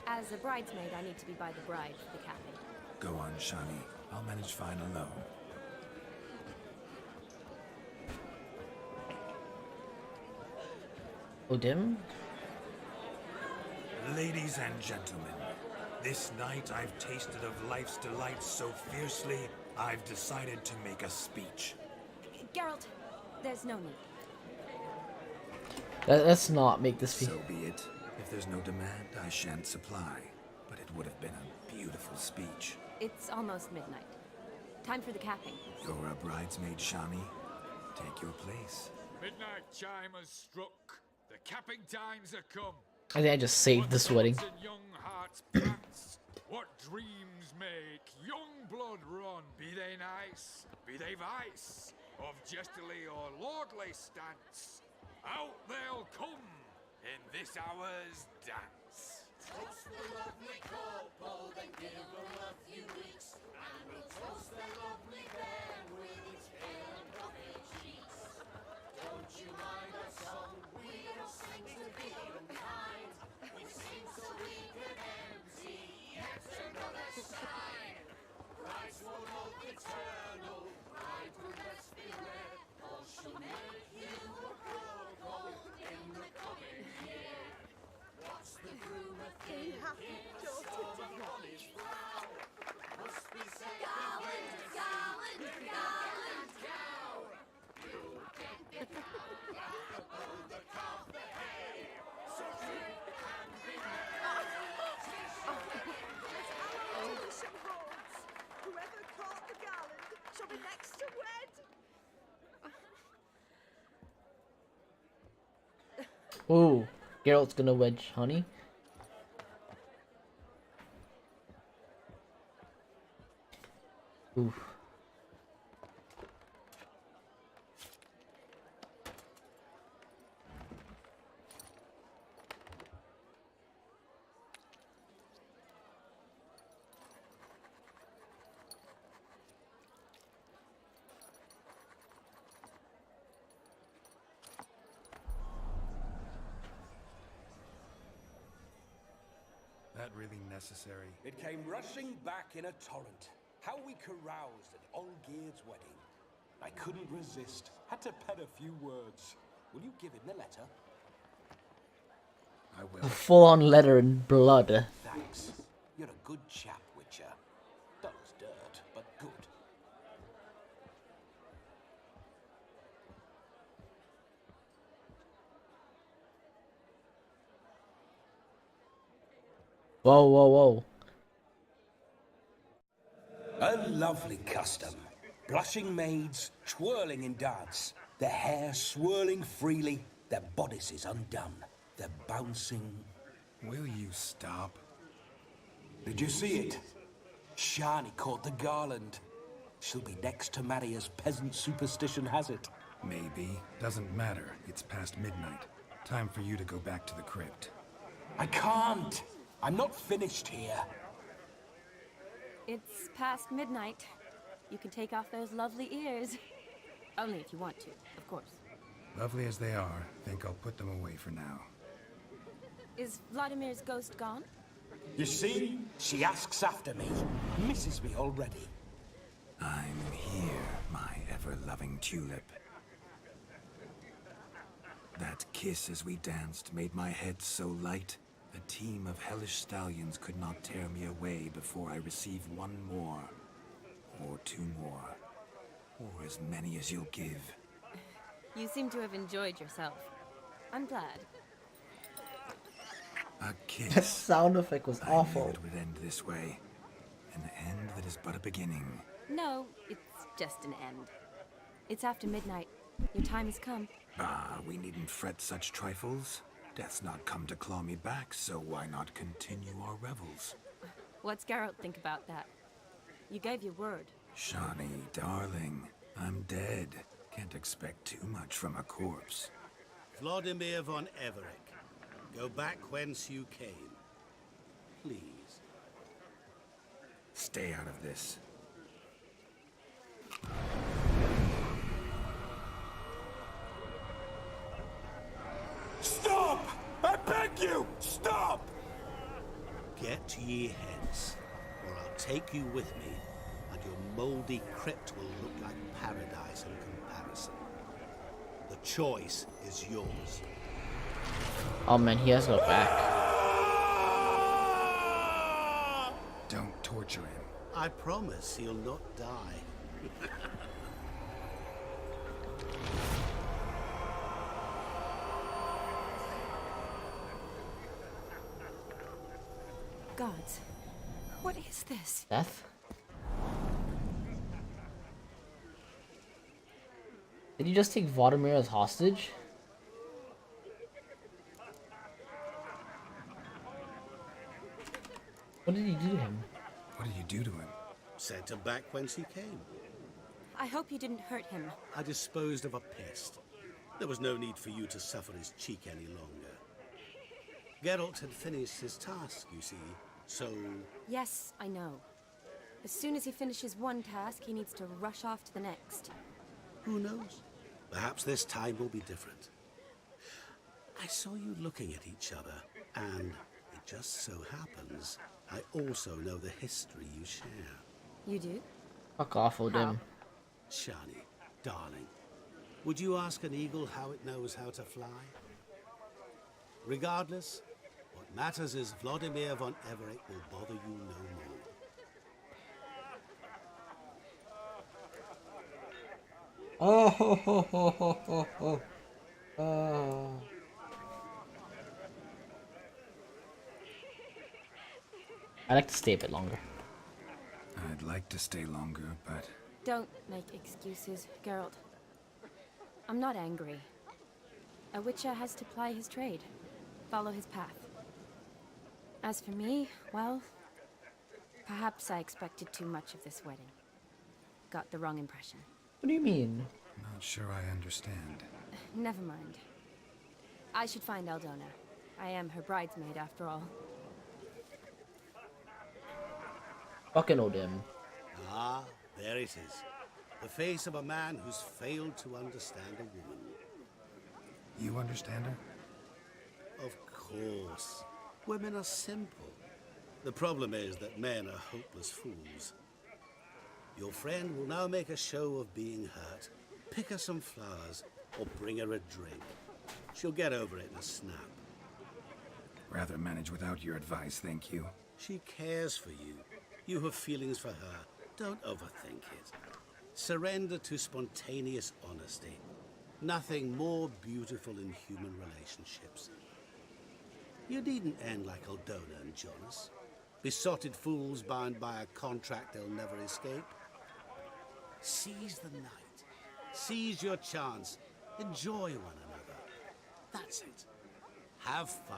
As a bridesmaid, I need to be by the bride for the capping. Go on, Shani. I'll manage fine alone. Odim? Ladies and gentlemen, this night I've tasted of life's delights so fiercely, I've decided to make a speech. Geralt, there's no need. Let's not make this be. So be it. If there's no demand, I shan't supply. But it would have been a beautiful speech. It's almost midnight. Time for the capping. You're a bridesmaid, Shani. Take your place. Midnight chime has struck. The capping times are come. I think I just saved this wedding. Young hearts prance. What dreams make young blood run, be they nice, be they vice, of jestily or lordly stance, out they'll come in this hour's dance. Toast the lovely couple, then give them a few weeks, and we'll toast the lovely bear with its pale and puffy cheeks. Don't you mind our song? We don't sing to be unkind. We sing so we can empty yet another shrine. Christ will hold eternal, pride will best be red, or she'll make you a couple in the coming year. What's the groomer thinking? Must be said Garland, Garland, Garland, cow. You get the cow, oh, the calf, the hay. So drink and be merry. Tradition holds. Whoever caught the garland shall be next to wed. Ooh, Geralt's gonna wedge honey. Oof. That really necessary? It came rushing back in a torrent. How we caroused at Olgierd's wedding. I couldn't resist. Had to pen a few words. Will you give him the letter? I will. A full-on letter in blood. Thanks. You're a good chap, Witcher. Dull as dirt, but good. Whoa, whoa, whoa. A lovely custom. Blushing maids twirling in dance, their hair swirling freely, their bodices undone, their bouncing. Will you stop? Did you see it? Shani caught the garland. She'll be next to marry as peasant superstition has it. Maybe. Doesn't matter. It's past midnight. Time for you to go back to the crypt. I can't. I'm not finished here. It's past midnight. You can take off those lovely ears. Only if you want to, of course. Lovely as they are, think I'll put them away for now. Is Vladimir's ghost gone? You see? She asks after me. Misses me already. I'm here, my ever-loving tulip. That kiss as we danced made my head so light. A team of hellish stallions could not tear me away before I receive one more. Or two more. Or as many as you'll give. You seem to have enjoyed yourself. I'm glad. A kiss. That sound effect was I awful. knew it would end this way. An end that is but a beginning. No, it's just an end. It's after midnight. Your time has come. Ah, we needn't fret such trifles. Death's not come to claw me back, so why not continue our revels? What's Geralt think about that? You gave your word. Shani, darling, I'm dead. Can't expect too much from a corpse. Vladimir von Everett, go back whence you came. Please. Stay out of this. Stop! I beg you! Stop! Get ye hence, or I'll take you with me, and your mouldy crypt will look like paradise in comparison. The choice is yours. Oh man, he has to go back. Don't torture him. I promise he'll not die. Gods, what is this? Death? Did you just take Vladimir as hostage? What did he do to him? What did you do to him? Sent him back whence he came. I hope you didn't hurt him. I disposed of a pest. There was no need for you to suffer his cheek any longer. Geralt had finished his task, you see, so... Yes, I know. As soon as he finishes one task, he needs to rush off to the next. Who knows? Perhaps this time will be different. I saw you looking at each other, and it just so happens I also know the history you share. You do? Fuck off, Odin. Shani, darling, would you ask an eagle how it knows how to fly? Regardless, what matters is Vladimir von Everett will bother you no more. Oh, ho, ho, ho, ho, ho, ho. Oh. I'd like to stay a bit longer. I'd like to stay longer, but... Don't make excuses, Geralt. I'm not angry. A witcher has to ply his trade, follow his path. As for me, well, perhaps I expected too much of this wedding. Got the wrong impression. What do you mean? Not sure I understand. Never mind. I should find Aldona. I am her bridesmaid, after all. Fucking Odin. Ah, there it is. The face of a man who's failed to understand a woman. You understand her? Of course. Women are simple. The problem is that men are hopeless fools. Your friend will now make a show of being hurt, pick her some flowers, or bring her a drink. She'll get over it in a snap. Rather manage without your advice, thank you. She cares for you. You have feelings for her. Don't overthink it. Surrender to spontaneous honesty. Nothing more beautiful in human relationships. You needn't end like Aldona and Jonas. Besotted fools bound by a contract they'll never escape. Seize the night. Seize your chance. Enjoy one another. That's it. Have fun.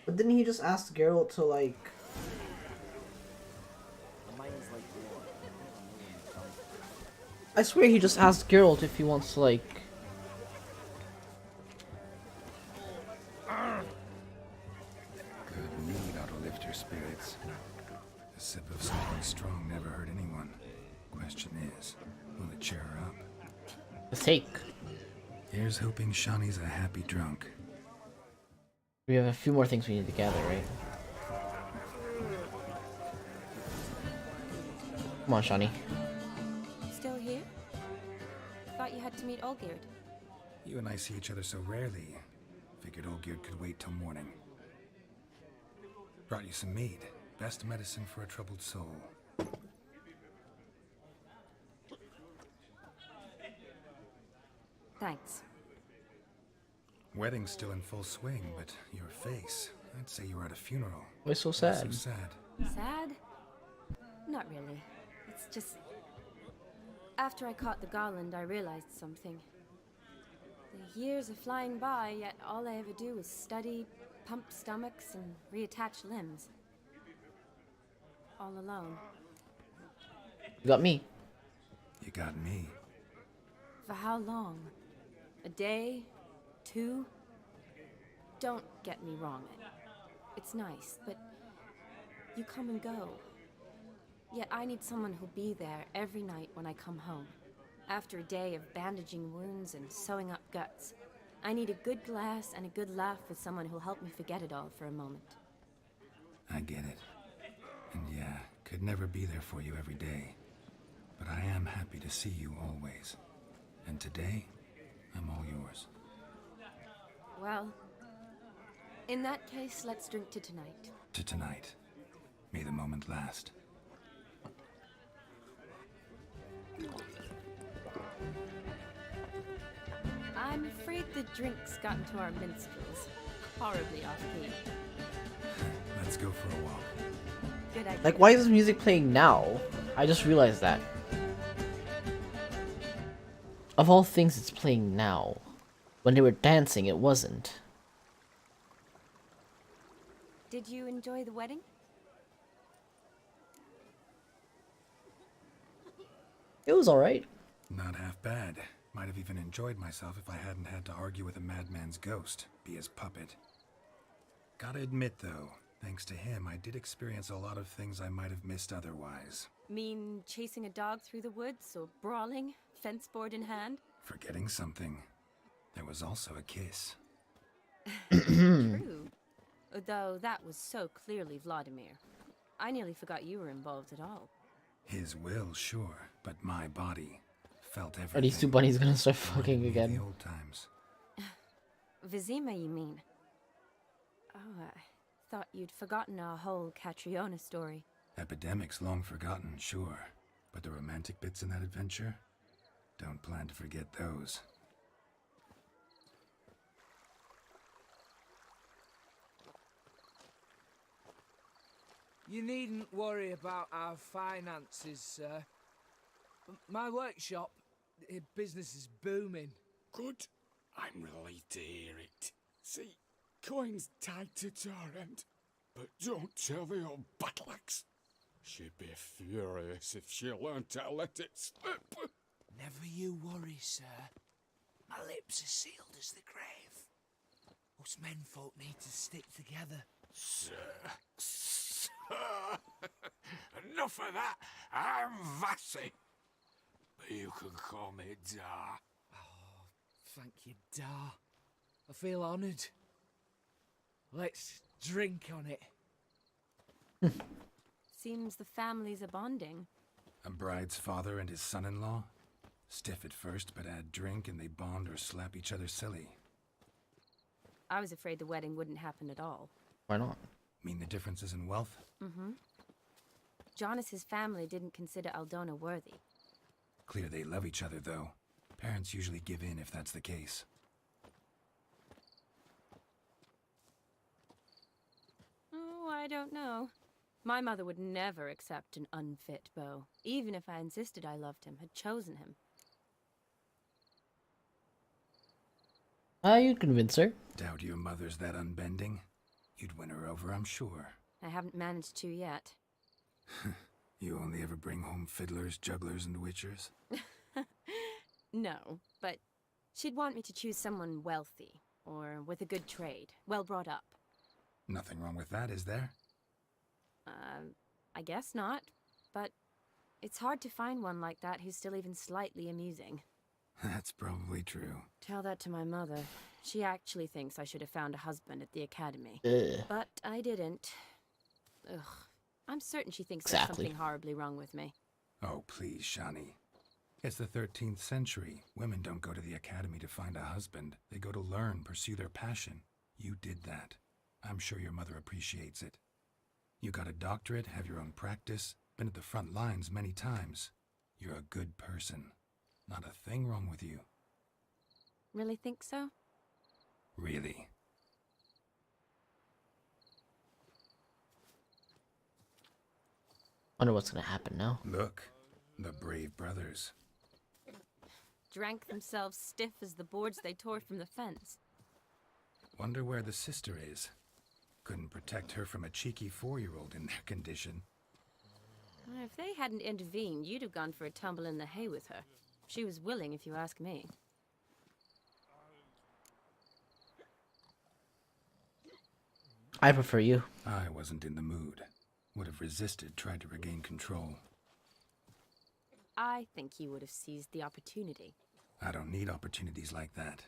But didn't he just ask Geralt to, like... I swear he just asked Geralt if he wants to, like... Good mead ought to lift your spirits. A sip of something strong never hurt anyone. Question is, will it cheer her up? Let's take. Here's hoping Shani's a happy drunk. We have a few more things we need to gather, right? Come on, Shani. Still here? Thought you had to meet Olgierd. You and I see each other so rarely. Figured Olgierd could wait till morning. Brought you some mead. Best medicine for a troubled soul. Thanks. Wedding's still in full swing, but your face, I'd say you were at a funeral. Why so sad? So sad. Sad? Not really. It's just... After I caught the garland, I realized something. The years are flying by, yet all I ever do is study, pump stomachs, and reattach limbs. All alone. You got me. You got me. For how long? A day? 2? Don't get me wrong. It's nice, but you come and go. Yet I need someone who'll be there every night when I come home. After a day of bandaging wounds and sewing up guts, I need a good glass and a good laugh with someone who'll help me forget it all for a moment. I get it. And yeah, could never be there for you every day. But I am happy to see you always. And today, I'm all yours. Well, in that case, let's drink to tonight. To tonight. May the moment last. I'm afraid the drinks got into our minstrels. Horribly off-key. Let's go for a walk. Good idea. Like, why is this music playing now? I just realized that. Of all things, it's playing now. When they were dancing, it wasn't. Did you enjoy the wedding? It was alright. Not half bad. Might have even enjoyed myself if I hadn't had to argue with a madman's ghost, be his puppet. Gotta admit, though, thanks to him, I did experience a lot of things I might have missed otherwise. Mean chasing a dog through the woods or brawling, fence board in hand? Forgetting something. There was also a kiss. True. Though that was so clearly Vladimir. I nearly forgot you were involved at all. His will, sure, but my body felt everything. Are these two bunnies gonna start fucking Reminded me of again? the old times. Vizima, you mean? Oh, I thought you'd forgotten our whole Catriona story. Epidemics long forgotten, sure. But the romantic bits in that adventure? Don't plan to forget those. You needn't worry about our finances, sir. My workshop, business is booming. Good. I'm relieved to hear it. See, coin's tied to Torrent. But don't tell the old battleaxe. She'd be furious if she learned to let it slip. Never you worry, sir. My lips are sealed as the grave. Us menfolk need to stick together. Sir. Enough of that. I'm Vassy. But you can call me Dar. Oh, thank you, Dar. I feel honoured. Let's drink on it. Seems the families are bonding. A bride's father and his son-in-law? Stiff at first, but add drink and they bond or slap each other silly. I was afraid the wedding wouldn't happen at all. Why not? Mean the differences in wealth? Mm-hmm. Jonas's family didn't consider Aldona worthy. Clear they love each other, though. Parents usually give in if that's the case. Oh, I don't know. My mother would never accept an unfit beau, even if I insisted I loved him, had chosen him. You'd convince her. Doubt your mother's that unbending. You'd win her over, I'm sure. I haven't managed to yet. You only ever bring home fiddlers, jugglers, and witchers? No, but she'd want me to choose someone wealthy, or with a good trade, well brought up. Nothing wrong with that, is there? I guess not, but it's hard to find one like that who's still even slightly amusing. That's probably true. Tell that to my mother. She actually thinks I should have found a husband at the academy. Ugh. But I didn't. Ugh. I'm certain she thinks Exactly. there's something horribly wrong with me. Oh, please, Shani. It's the 13th century. Women don't go to the academy to find a husband. They go to learn, pursue their passion. You did that. I'm sure your mother appreciates it. You got a doctorate, have your own practice, been at the front lines many times. You're a good person. Not a thing wrong with you. Really think so? Really. Wonder what's gonna happen now. Look, the brave brothers. Drank themselves stiff as the boards they tore from the fence. Wonder where the sister is. Couldn't protect her from a cheeky 4-year-old in their condition. If they hadn't intervened, you'd have gone for a tumble in the hay with her. She was willing, if you ask me. I prefer you. I wasn't in the mood. Would have resisted, tried to regain control. I think you would have seized the opportunity. I don't need opportunities like that.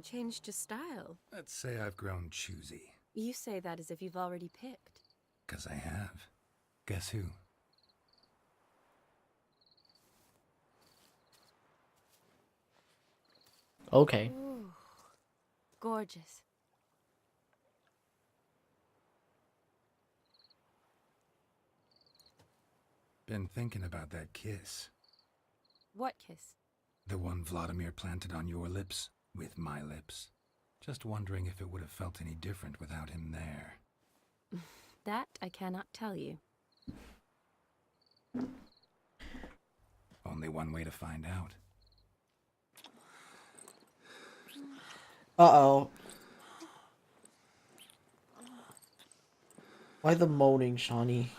Changed your style. Let's say I've grown choosy. You say that as if you've already picked. 'Cause I have. Guess who? Okay. Ooh, gorgeous. Been thinking about that kiss. What kiss? The one Vladimir planted on your lips, with my lips. Just wondering if it would have felt any different without him there. That I cannot tell you. Only one way to find out. Uh-oh. Why the moaning, Shawnee?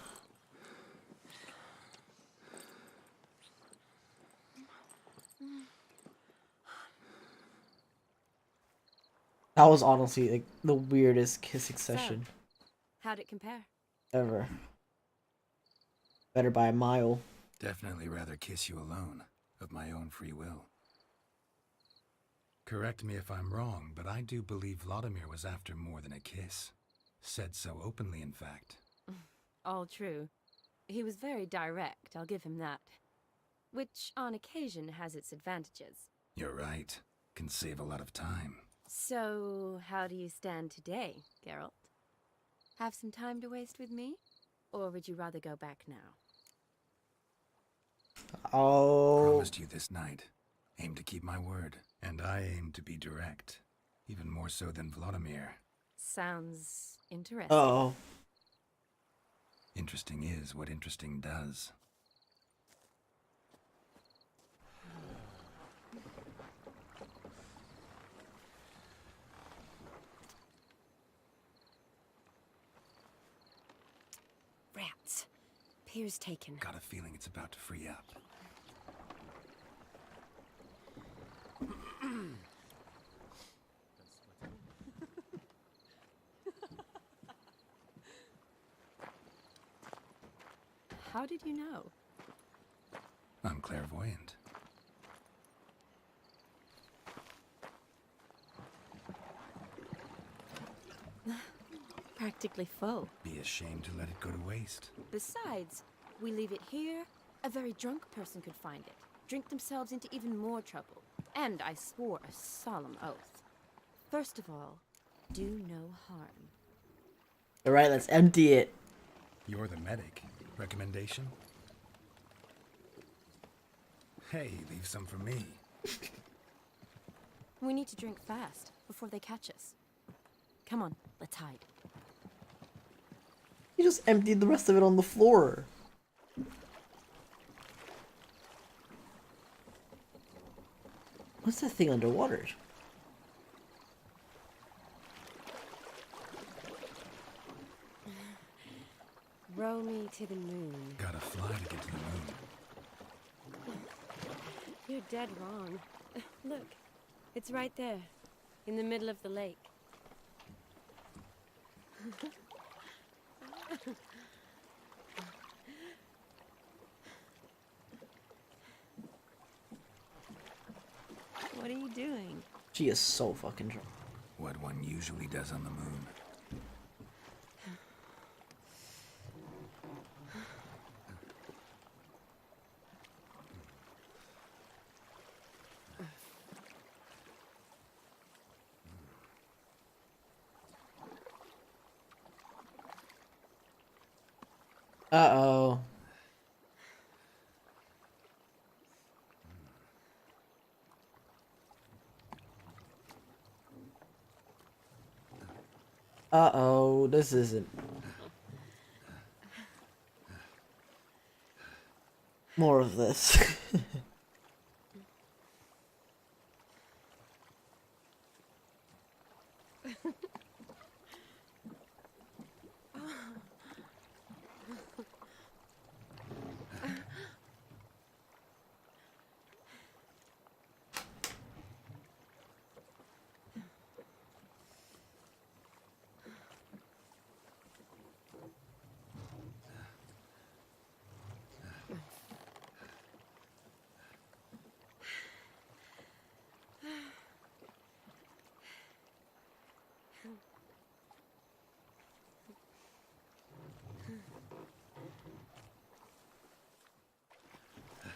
That was honestly like the weirdest kissing session How'd it compare? ever. Better by a mile. Definitely rather kiss you alone, of my own free will. Correct me if I'm wrong, but I do believe Vladimir was after more than a kiss. Said so openly, in fact. All true. He was very direct, I'll give him that. Which, on occasion, has its advantages. You're right. Can save a lot of time. So, how do you stand today, Geralt? Have some time to waste with me? Or would you rather go back now? Oh. Promised you this night. Aim to keep my word. And I aim to be direct. Even more so than Vladimir. Sounds interesting. Uh-oh. Interesting is what interesting does. Rats. Pier's taken. Got a feeling it's about to free up. How did you know? I'm clairvoyant. Practically full. Be ashamed to let it go to waste. Besides, we leave it here, a very drunk person could find it, drink themselves into even more trouble. And I swore a solemn oath. First of all, do no harm. Alright, let's empty it. You're the medic. Recommendation? Hey, leave some for me. We need to drink fast, before they catch us. Come on, let's hide. You just emptied the rest of it on the floor. What's that thing underwater? Row me to the moon. Gotta fly to get to the moon. You're dead wrong. Look, it's right there, in the middle of the lake. What are you doing? She is so fucking drunk. What one usually does on the moon. Uh-oh. Uh-oh, this isn't... More of this.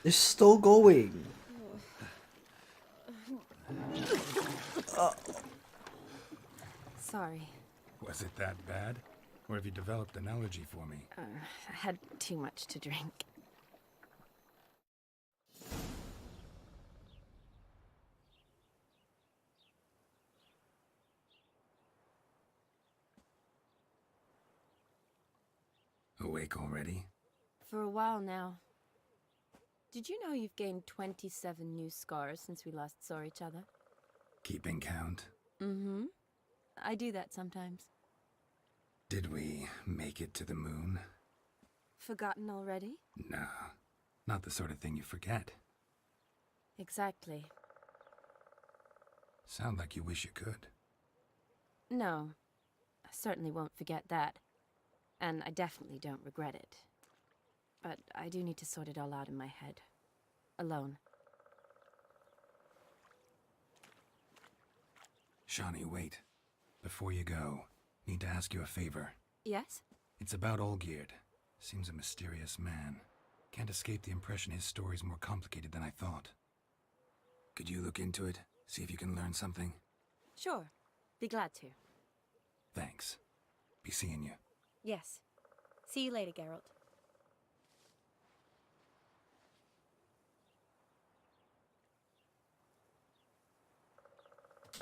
They're still going. Sorry. Was it that bad? Or have you developed an allergy for me? I had too much to drink. Awake already? For a while now. Did you know you've gained 27 new scars since we last saw each other? Keeping count? Mm-hmm. I do that sometimes. Did we make it to the moon? Forgotten already? No, not the sort of thing you forget. Exactly. Sound like you wish you could. No, I certainly won't forget that. And I definitely don't regret it. But I do need to sort it all out in my head. Alone. Shawnee, wait. Before you go, need to ask you a favor. Yes? It's about Olgierd. Seems a mysterious man. Can't escape the impression his story's more complicated than I thought. Could you look into it? See if you can learn something? Sure. Be glad to. Thanks. Be seeing you. Yes. See you later, Geralt.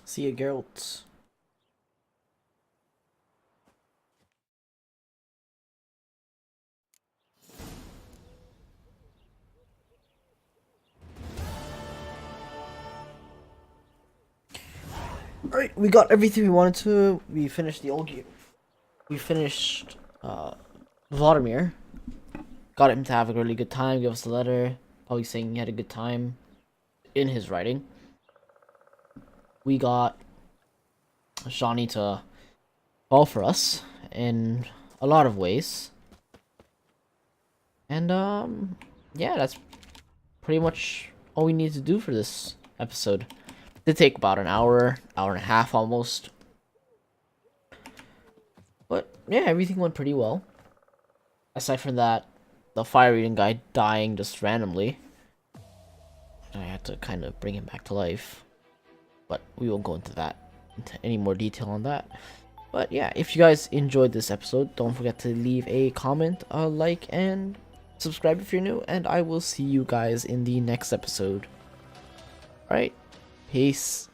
See ya, Geralt. Alright, we got everything we wanted to. We finished the old gear. We finished Vladimir. Got him to have a really good time, give us a letter, probably saying he had a good time in his writing. We got Shawnee to fall for us in a lot of ways. And yeah, that's pretty much all we need to do for this episode. It did take about an hour and a half almost. But yeah, everything went pretty well. Aside from that, the fire eating guy dying just randomly. I had to kind of bring him back to life. But we won't go into any more detail on that. But yeah, if you guys enjoyed this episode, don't forget to leave a comment, a like, and subscribe if you're new. And I will see you guys in the next episode. Alright, peace.